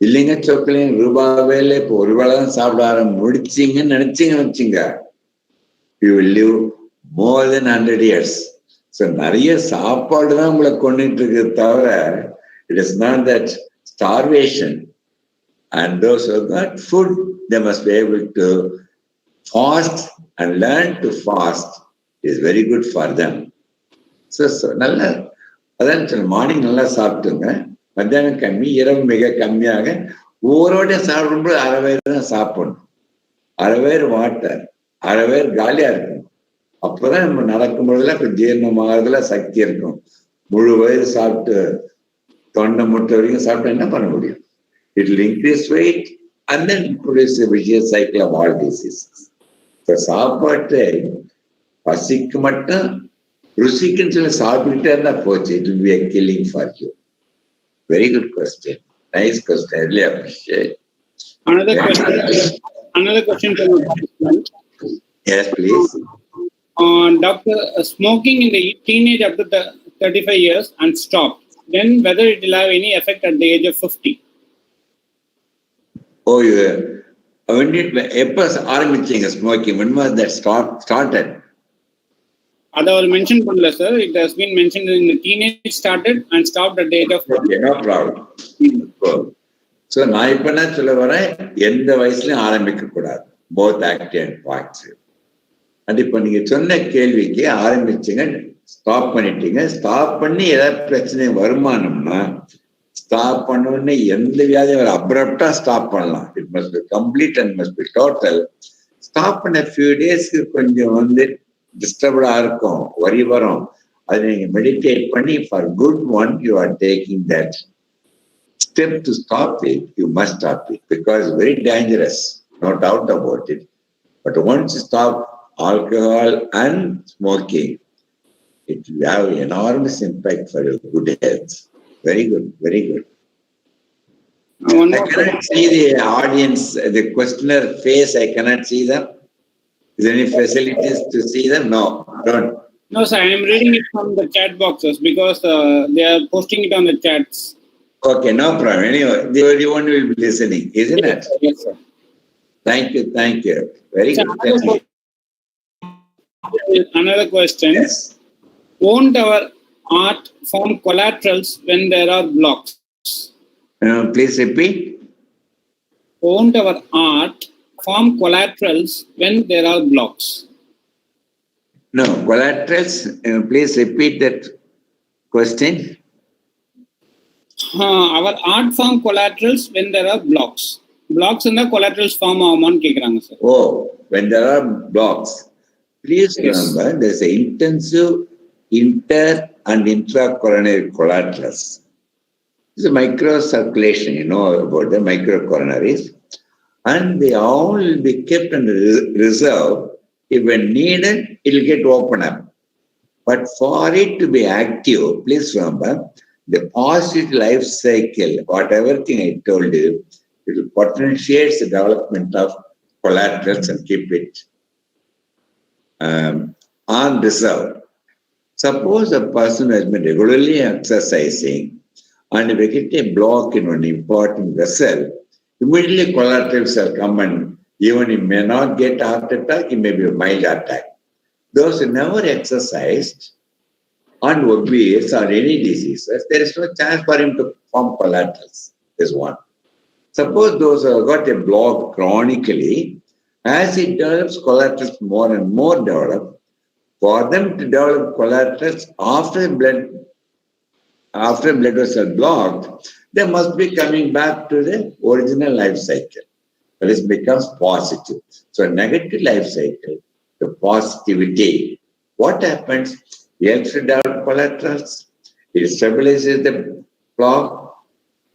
இல்லைங்க சொக்கலையும் ரூபாவேல இப்போ 1 வேளை தான் சாப்பிட முடிச்சிங்கன்னு நினைச்சீங்கன்னு வச்சுங்க, you will live more than 100 years. So நிறைய சாப்பாடு தான் உங்களை கொண்டுட்டு இருக்கு தவிர, it is not that starvation. And those who got food, they must be able to fast and learn to fast. Is very good for them. So நல்லா அதான் சொல்ல, மார்னிங் நல்லா சாப்பிட்டுங்க, மத்தியானம் கம்மி, இரவு மிக கம்மியாக. ஊரோட சாப்பிடும்போது 1/2 வயிறு தான் சாப்பிடணும். 1/2 வயிறு வாட்டர், 1/2 வயிறு காலியா இருக்கும். அப்பதான் நம்ம நடக்கும்போதுல இப்ப ஜீரணமாகறதுல சக்தி இருக்கும். முழு வயிறு சாப்பிட்டு தொண்டை முட்டை வரைக்கும் சாப்பிட்டா என்ன பண்ண முடியும்? It will increase weight and then produce a vicious cycle of all diseases. சாப்பாட்டை பசிக்கு மட்டும் ருசிக்குன்னு சொல்லி சாப்பிட்டுட்டே இருந்தா போச்சு. It will be a killing for you. Very good question. Nice question. I really appreciate. Another question from the participant. Yes, please. Doctor, smoking in the teenage up to 35 years and stopped, then whether it will have any effect at the age of 50? Oh, when did எப்ப ஆரம்பிச்சீங்க smoking? When was that started? That was mentioned பண்ணல sir. It has been mentioned in the teenage started and stopped at the age of 50. Okay, no problem. So நான் இப்ப என்ன சொல்ல வரேன், எந்த வயசுலயும் ஆரம்பிக்க கூடாது. Both active and passive. அது இப்ப நீங்க சொன்ன கேள்விக்கு ஆரம்பிச்சுங்க, ஸ்டாப் பண்ணிட்டீங்க. ஸ்டாப் பண்ணி ஏதாவது பிரச்சனை வருமானம்னா ஸ்டாப் பண்ண எந்த வியாதியும் ஒரு அப்ரப்டா ஸ்டாப் பண்ணலாம். It must be complete and must be total. Stop பண்ண ஃபியூ டேஸ்க்கு கொஞ்சம் டிஸ்டர்படா இருக்கும், வரி வரும். அதை நீங்க மெடிடேட் பண்ணி for good one you are taking that step to stop it. You must stop it because it's very dangerous, no doubt about it. But once you stop alcohol and smoking, it will have enormous impact for your good health. Very good, very good. I cannot see the audience, the questioner face. I cannot see them. Is there any facilities to see them? No, don't. No sir, I am reading it from the chat boxes because they are posting it on the chats. Okay, no problem. Anyway, the everyone will be listening, isn't it? Yes sir. Thank you, thank you. Very Sir, good. Thank you. Another question. Yes. Won't our art form collaterals when there are blocks? Please repeat. Won't our art form collaterals when there are blocks? No, collaterals. Please repeat that question. Our art form collaterals when there are blocks. Blocks in the collaterals form ஆகுமான்னு கேக்குறாங்க sir. Oh, when there are blocks. Please Yes. remember there's an intensive inter and intracoronary collaterals. It's a microcirculation, you know about the microcoronaries. And they all will be kept in reserve. If when needed, it will get opened up. But for it to be active, please remember, the positive life cycle, whatever thing I told you, it will potentiate the development of collaterals and keep it on reserve. Suppose a person has been regularly exercising and we get a block in an important vessel, immediately collaterals will come and even he may not get heart attack, it may be a mild attack. Those who never exercised and obese or any diseases, there is no chance for him to form collaterals. is one. Suppose those who have got a block chronically, as it develops, collaterals more and more develop. For them to develop collaterals after blood vessel blocked, they must be coming back to the original life cycle. But it becomes positive. So negative life cycle, the positivity. What happens? It helps to develop collaterals. It stabilizes the block.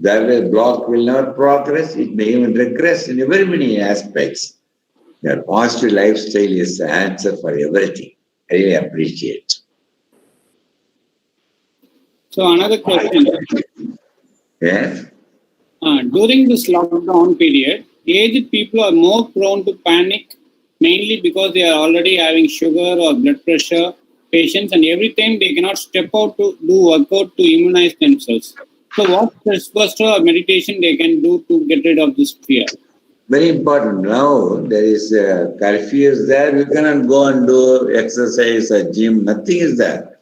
That way, block will not progress. It may even regress in very many aspects. Their positive lifestyle is the answer for everything. I really appreciate. So another question. Yes. During this lockdown period, aged people are more prone to panic, mainly because they are already having sugar or blood pressure patients, and every time they cannot step out to do workout to immunize themselves. So what stress buster or meditation they can do to get rid of this fear? Very important. Now there is a curfew is there. You cannot go and do exercise or gym. Nothing is there.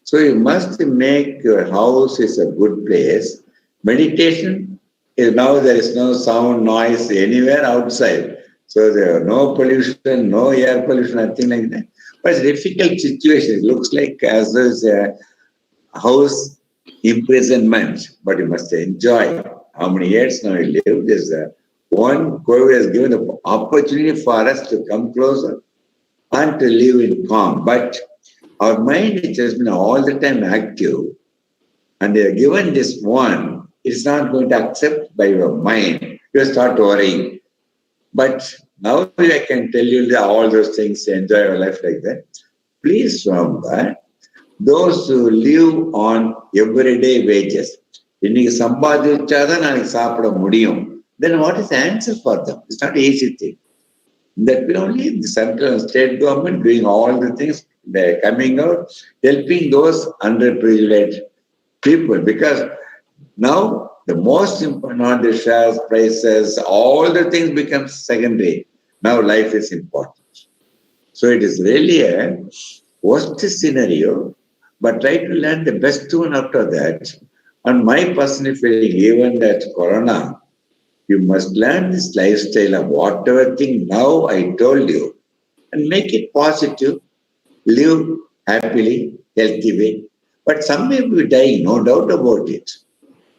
So you must make your house is a good place. Meditation is now there is no sound, noise anywhere outside. So there are no pollution, no air pollution, nothing like that. But it's a difficult situation. It looks like as though it's a house imprisonment, but you must enjoy. How many years now you live? There's one COVID has given the opportunity for us to come closer and to live in calm. But our mind has just been all the time active, and they are given this one, it's not going to accept by your mind. You start worrying. But now I can tell you that all those things, enjoy your life like that. Please remember, those who live on everyday wages, then what is the answer for them? It's not an easy thing. That will only the central and state government doing all the things, they're coming out, helping those underprivileged people. Because now the most important, the shares, prices, all the things become secondary. Now life is important. So it is really a worst scenario, but try to learn the best one after that. And my personal feeling, even that Corona, you must learn this lifestyle of whatever thing now I told you and make it positive, live happily, healthy way. But some may be dying, no doubt about it.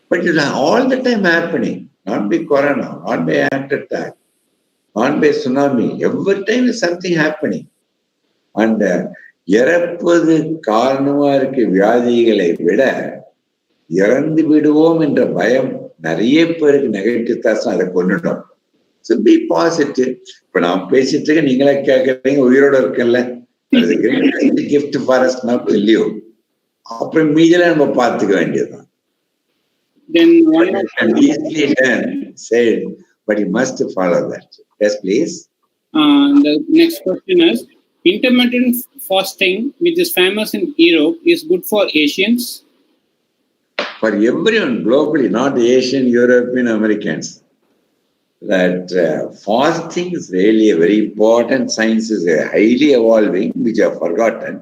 But it is all the time happening, not by Corona, not by heart attack, not by tsunami. Every time is something happening. And இறப்பது காரணமா இருக்க வியாதிகளை விட இறந்து விடுவோம் என்ற பயம் நிறைய பேருக்கு நெகட்டிவ் தாட்ஸ் அதை கொண்டுட்டோம். So B positive. இப்ப நான் பேசிட்டு இருக்க நீங்களே கேட்கறீங்க, உயிரோட இருக்கல, gift for us now to live. அப்புறம் மீதில நம்ம பார்த்துக்க வேண்டியதுதான். Then one easily done, said, but you must follow that. Yes, please. The next question is, intermittent fasting, which is famous in Europe, is good for Asians? For everyone globally, not Asian, European, Americans. That fasting is really a very important. Science is highly evolving, which I have forgotten.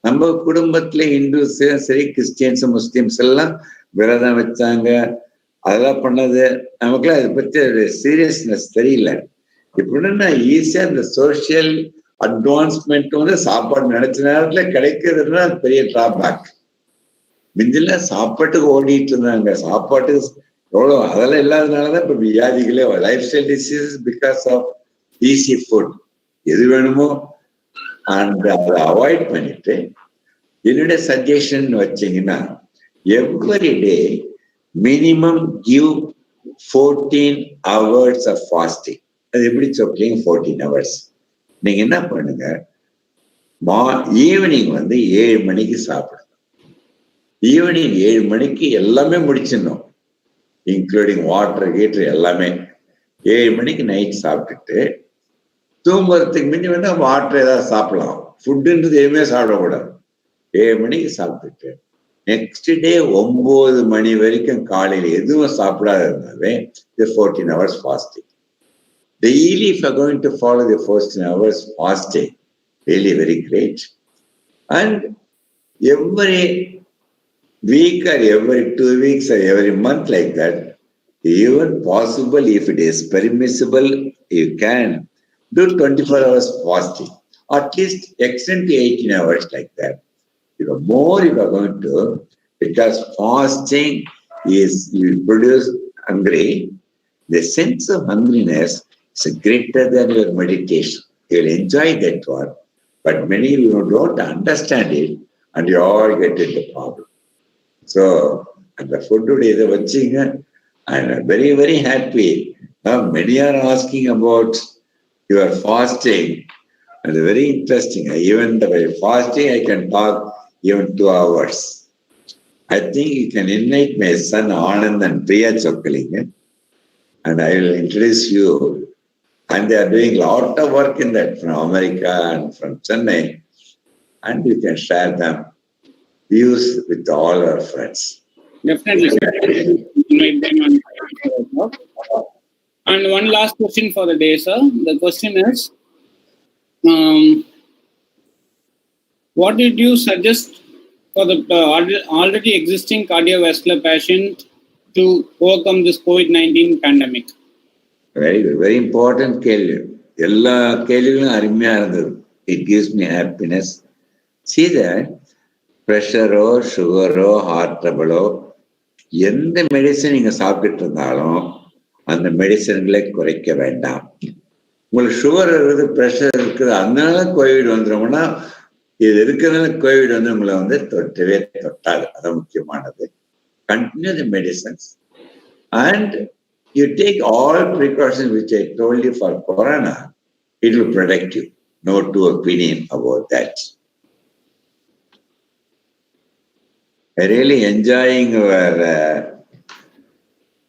நம்ம குடும்பத்துல Hindus சரி, Christians, Muslims எல்லாம் விரதம் வச்சாங்க, அதெல்லாம் பண்ணது. நமக்குலாம் அதை பற்றி சீரியஸ்னஸ் தெரியல. இப்படின்னா ஈஸியா இந்த சோசியல் அட்வான்ஸ்மெண்ட் வந்து சாப்பாடு நினைச்ச நேரத்துல கிடைக்கிறதுனா பெரிய டிராபேக். மிஞ்சில சாப்பாட்டுக்கு ஓடிட்டு இருந்தாங்க, சாப்பாட்டுக்கு எவ்வளோ அதெல்லாம் இல்லாதனாலதான் இப்ப வியாதிகளே lifestyle diseases because of easy food. எது வேணுமோ அண்ட் அதை அவாய்ட் பண்ணிட்டு என்னுடைய சஜஷன் வச்சீங்கன்னா, every day minimum give 14 hours of fasting. அது எப்படி சொல்றீங்க 14 hours? நீங்க என்ன பண்ணுங்க, ஈவினிங் வந்து 7 மணிக்கு சாப்பிடுங்க. ஈவினிங் 7 மணிக்கு எல்லாமே முடிச்சிடணும், இன்க்ளூடிங் வாட்டர் ஹீட்டர் எல்லாமே. 7 மணிக்கு நைட் சாப்பிட்டுட்டு தூங்குறதுக்கு முந்தி வேணா வாட்டர் ஏதாவது சாப்பிடலாம். ஃபுட்டுன்றது எதுவுமே சாப்பிடக்கூடாது. 7 மணிக்கு சாப்பிட்டுட்டு நெக்ஸ்ட் டே 9 மணி வரைக்கும் காலையில் எதுவும் சாப்பிடாத இருந்தாவே 14 hours fasting. Daily, if you are going to follow the 14 hours fasting, really very great. And every week or every 2 weeks or every month like that, Even possible, if it is permissible, you can do 24 hours fasting, at least extend to 18 hours like that. More you are going to, because fasting is, you produce hungry. The sense of hungriness is greater than your meditation. You will enjoy that one, but many of you don't understand it, and you all get into problem. So, and the food today is watching, and I'm very, very happy. Now, many are asking about your fasting, and very interesting. Even the fasting, I can talk even 2 hours. I think you can invite my son Anand and DR.V.CHOCKALINGAM, and I will introduce you. And they are doing a lot of work in that from America and from Chennai, and you can share them views with all our friends. Definitely, sir. Invite them and And one last question for the day, sir. The question is, what did you suggest for the already existing cardiovascular patient to overcome this COVID-19 pandemic? Very good, very important கேள்வி. எல்லா கேள்விகளும் அருமையா இருந்தது. It gives me happiness. See that ப்ரெஷரோ சுகரோ heart ட்ரபிளோ எந்த medicine நீங்க சாப்பிட்டுட்டு இருந்தாலும் அந்த மெடிசன்களை குறைக்க வேண்டாம். உங்களுக்கு சுகர் இருக்குது, ப்ரெஷர் இருக்குது, அதனால கோவிட் வந்துடும்னா இது இருக்கிறதுனால கோவிட் வந்து உங்களை வந்து தொட்டவே தொட்டாது. அது முக்கியமானது. Continue the medicines and you take all precautions which I told you for corona, it will protect you. No two opinion about that. I really enjoying our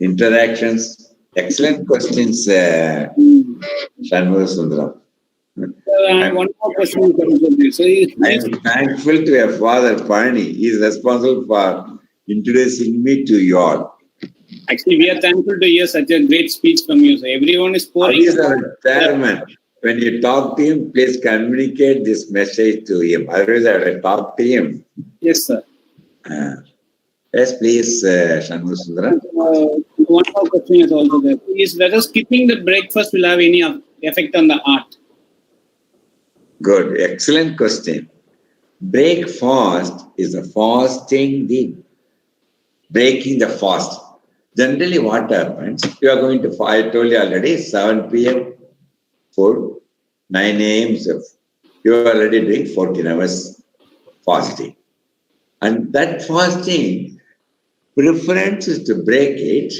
interactions. Excellent questions, Shanmugha Sundaram. One more question comes with this. I am thankful to your father, Pani. He is responsible for introducing me to you all. Actually, we are thankful to hear such a great speech from you. So everyone is pouring. He is our chairman. When you talk to him, please communicate this message to him. Otherwise, I will talk to him. Yes, sir. Yes, please, Shanmugha Sundaram. One more question is also there. Is whether skipping the breakfast will have any effect on the heart? Good, excellent question. Break fast is a fasting, the breaking the fast. Generally, what happens? You are going to, I told you already, 7 p.m. food, 9 a.m. You are already doing 14 hours fasting. And that fasting, preference is to break it,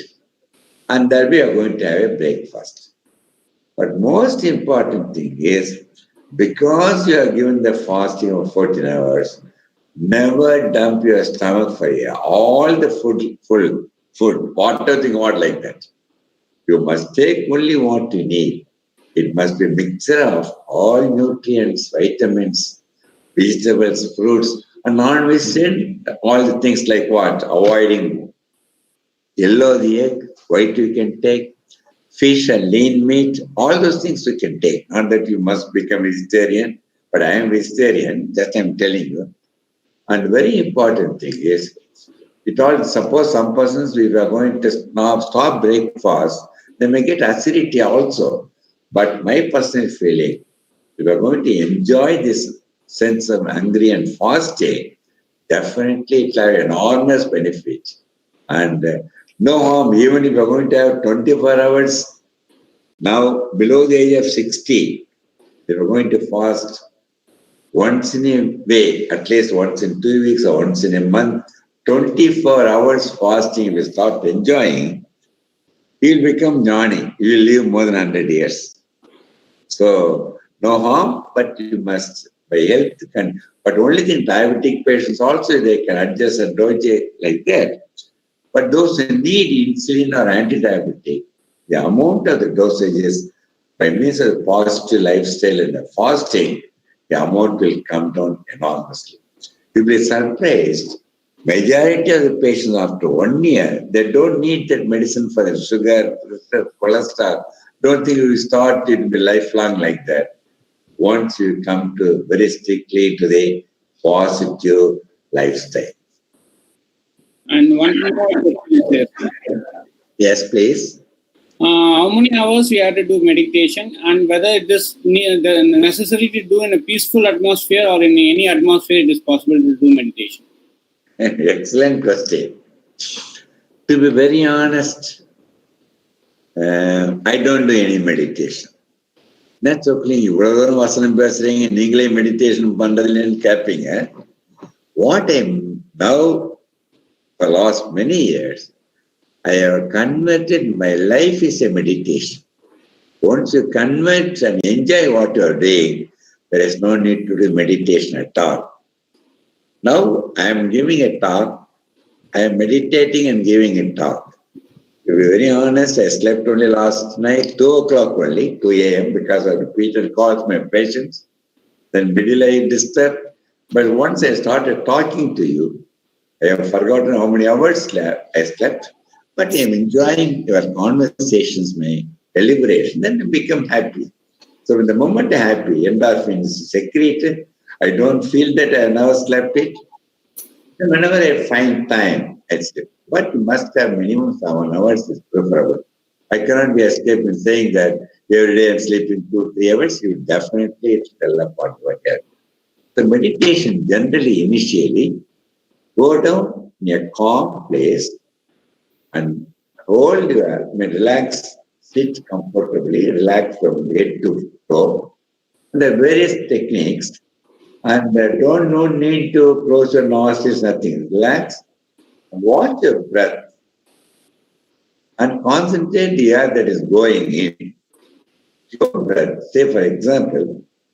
and that we are going to have a breakfast. But most important thing is, because you are given the fasting of 14 hours, never dump your stomach for all the food, whatever thing you want like that. You must take only what you need. It must be a mixture of all nutrients, vitamins, vegetables, fruits, and non-vegetarian, all the things like what? Avoiding yellow the egg, white you can take, fish and lean meat, all those things you can take. Not that you must become vegetarian, but I am vegetarian, just I am telling you. And very important thing is, suppose some persons, if we are going to stop breakfast, they may get acidity also. But my personal feeling, if we are going to enjoy this sense of hungry and fasting, definitely it will have enormous benefit. And no harm, even if you are going to have 24 hours, now below the age of 60, if you are going to fast once in a way, at least once in 2 weeks or once in a month, 24 hours fasting, if you start enjoying, you will become jnani. You will live more than 100 years. So, no harm, but you must, by health, but only in diabetic patients also, they can adjust a dose like that. But those who need insulin or anti-diabetic, the amount of the dosages, by means of positive lifestyle and the fasting, the amount will come down enormously. You'll be surprised. Majority of the patients after 1 year, they don't need that medicine for the sugar, pressure, cholesterol. Don't think you will start it will be lifelong like that. Once you come to very strictly to the positive lifestyle. And one more question is there. Yes, please. How many hours we have to do meditation, and whether it is the necessary to do in a peaceful atmosphere or in any atmosphere it is possible to do meditation? Excellent question. To be very honest, I don't do any meditation. That's okay. இவ்வளவு தூரம் வசனம் பேசுறீங்க, நீங்களே meditation பண்றதுலன்னு கேட்பீங்க. What I'm now, for the last many years, I have converted my life is a meditation. Once you convert and enjoy what you are doing, there is no need to do meditation at all. Now I am giving a talk. I am meditating and giving a talk. To be very honest, I slept only last night, 2 o'clock only, 2 a.m. because of repeated calls, my patients. Then middle I disturbed. But once I started talking to you, I have forgotten how many hours I slept. But I am enjoying your conversations, my deliberation, then I become happy. So in the moment I'm happy, endorphins secreted, I don't feel that I have never slept it. And whenever I find time, I sleep. But you must have minimum 7 hours is preferable. I cannot be escaped in saying that every day I'm sleeping 2-3 hours. You definitely tell upon what happened. The meditation generally initially go down in a calm place and hold your, relax, sit comfortably, relax from head to toe. There are various techniques, and no need to close your nostrils, nothing. Relax, watch your breath, and concentrate the air that is going in. Your breath, say for example,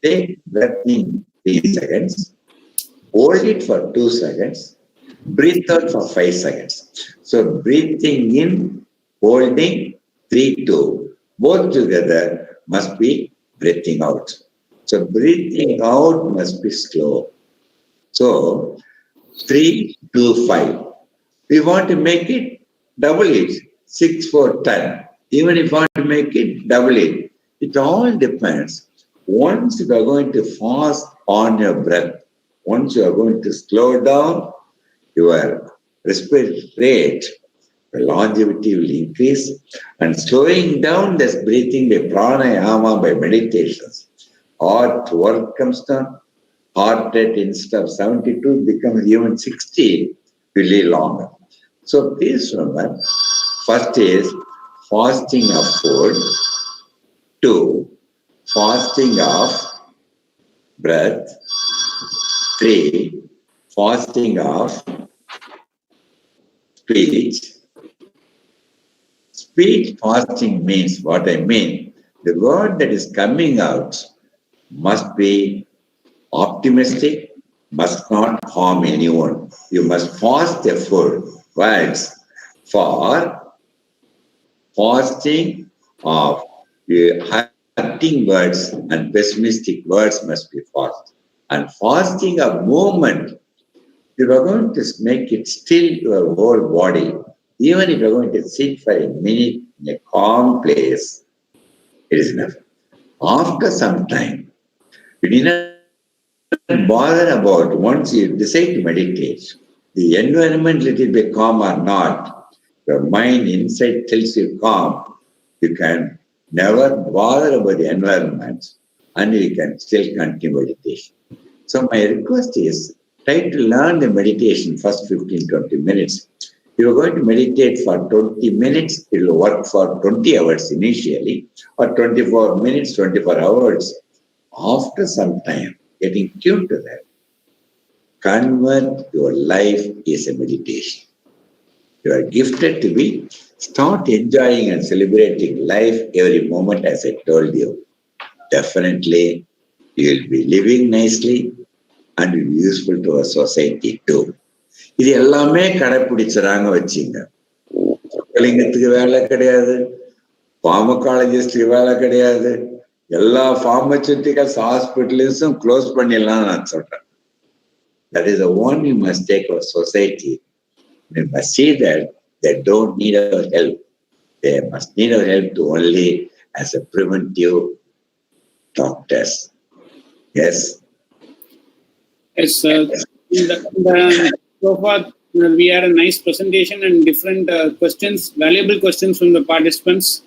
take breath in 3 seconds, hold it for 2 seconds, breathe out for 5 seconds. So breathing in, holding, 3, 2. Both together must be breathing out. So breathing out must be slow. So 3, 2, 5. We want to make it, double it, 6, 4, 10. Even if you want to make it, double it. It all depends. Once you are going to fast on your breath, once you are going to slow down, your respiratory rate, the longevity will increase, and slowing down this breathing by pranayama, by meditations, heart work comes down, heart rate instead of 72 becomes even 60, will live longer. So please remember, first is fasting of food, 2, fasting of breath, 3, fasting of speech. Speech fasting means what I mean. The word that is coming out must be optimistic, must not harm anyone. You must fast the food words for fasting of hurting words and pessimistic words must be fast. And fasting of movement, you are going to make it still your whole body. Even if you are going to sit for a minute in a calm place, it is enough. After some time, you do not bother about, once you decide to meditate, the environment little bit calm or not, your mind inside tells you calm, you can never bother about the environment and you can still continue meditation. So my request is, try to learn the meditation first 15-20 minutes. You are going to meditate for 20 minutes, it will work for 20 hours initially, or 24 minutes, 24 hours. After some time, getting tuned to that, convert your life is a meditation. You are gifted to be, start enjoying and celebrating life every moment, as I told you. Definitely, you will be living nicely and will be useful to our society too. இது எல்லாமே கடைப்பிடிச்சுறாங்க வச்சுங்க. சொக்கலிங்கத்துக்கு வேலை கிடையாது, பார்மகாலஜிஸ்டுக்கு வேலை கிடையாது, எல்லா pharmaceuticals ஹாஸ்பிட்டல்ஸும் close பண்ணிடலாம் நான் சொல்றேன். That is the one you must take our society. We must see that they don't need our help. They must need our help to only as a preventive doctors. Yes. Yes, sir. So far, we had a nice presentation and different questions, valuable questions from the participants.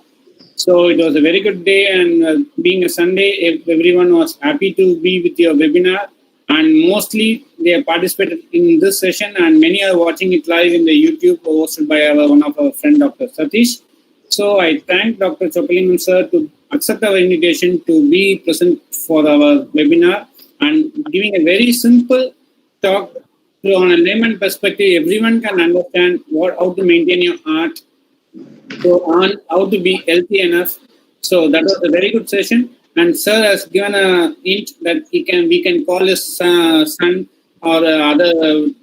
So it was a very good day, and being a Sunday, everyone was happy to be with your webinar, and mostly they have participated in this session, and many are watching it live in the YouTube hosted by one of our friend, Dr. Satish. So I thank Dr. Chockalingam sir to accept our invitation to be present for our webinar and giving a very simple talk. So on a layman perspective, everyone can understand how to maintain your art, so on how to be healthy enough. So that was a very good session. And sir has given a hint that we can call his son or other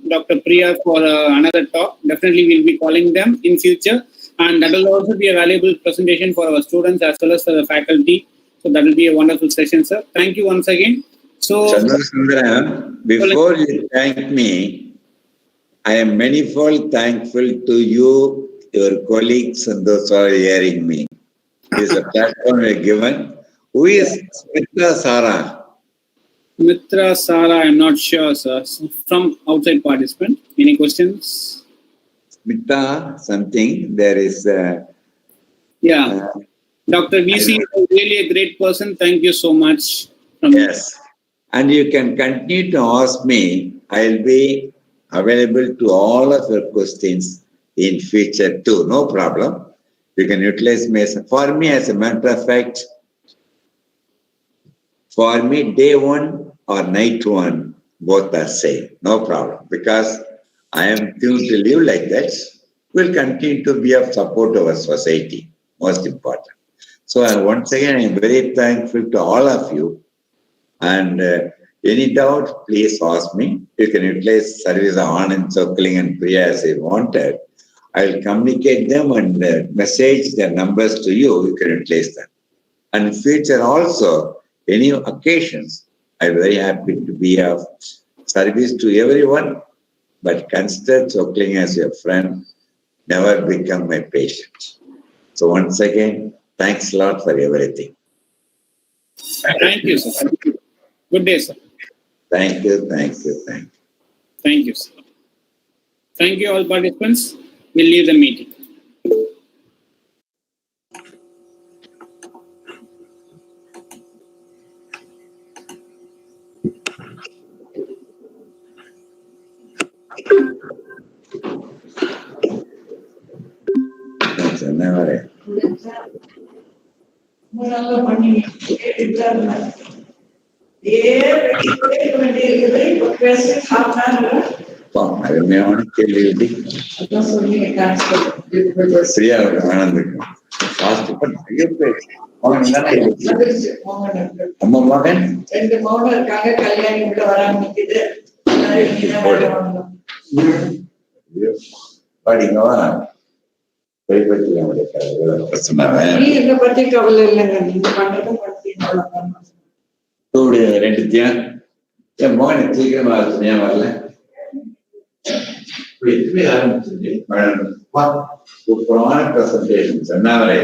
Dr. Priya for another talk. Definitely we'll be calling them in future. And that will also be a valuable presentation for our students as well as for the faculty. So that will be a wonderful session, sir. Thank you once again. So, Sundaram, before you thank me, I am manifold thankful to you, your colleagues, and those who are hearing me. This is a platform you are given. Who is Mitra Sara? Mitra Sara, I'm not sure, sir. From outside participant. Any questions? Mitra something. There is. Yeah. Dr. VC is really a great person. Thank you so much. Yes. And you can continue to ask me. I'll be available to all of your questions in future too. No problem. You can utilize me. For me, as a matter of fact, for me, day one or night one, both are same. No problem. Because I am tuned to live like that. We'll continue to be of support to our society. Most important. So once again, I am very thankful to all of you. And any doubt, please ask me. You can utilize service of Anand, Chockaling and Priya as I wanted. I will communicate them and message their numbers to you. You can utilize them. And in future also, any occasions, I'm very happy to be of service to everyone. But consider Chockaling as your friend. Never become my patient. So once again, thanks a lot for everything. Thank you, sir. Good day, sir. Thank you, thank you, thank you. Thank you, sir. Thank you, all participants. We'll leave the meeting. Thanks, never. அருமையான கேள்வி சரியா ஆனந்துக்கு நம்ம மகன் 2 மகன் இருக்காங்க, கல்யாணம் கூட வராமக்குது. படிங்கவா கைப்பற்றி இதை பத்தி கவலை இல்லைங்க, நீங்க பண்றதும் பத்தி ரெண்டுத்தையும் என் மகனை சீக்கிரமா ஏன் வரல சூப்பரான பிரசன்டேஷன் சொன்னாவரே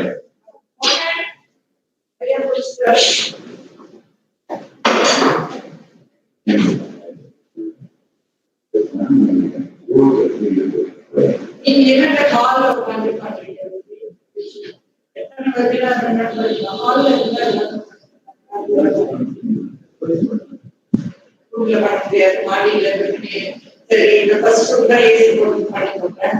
நீங்க என்னென்ன ஹால்ல உட்காந்து பண்றீங்க? மாடியில இருக்கு. சரி, இந்த ஃபர்ஸ்ட் ரூம் தான் ஏசி போட்டு பண்ணி கொடுத்தேன்.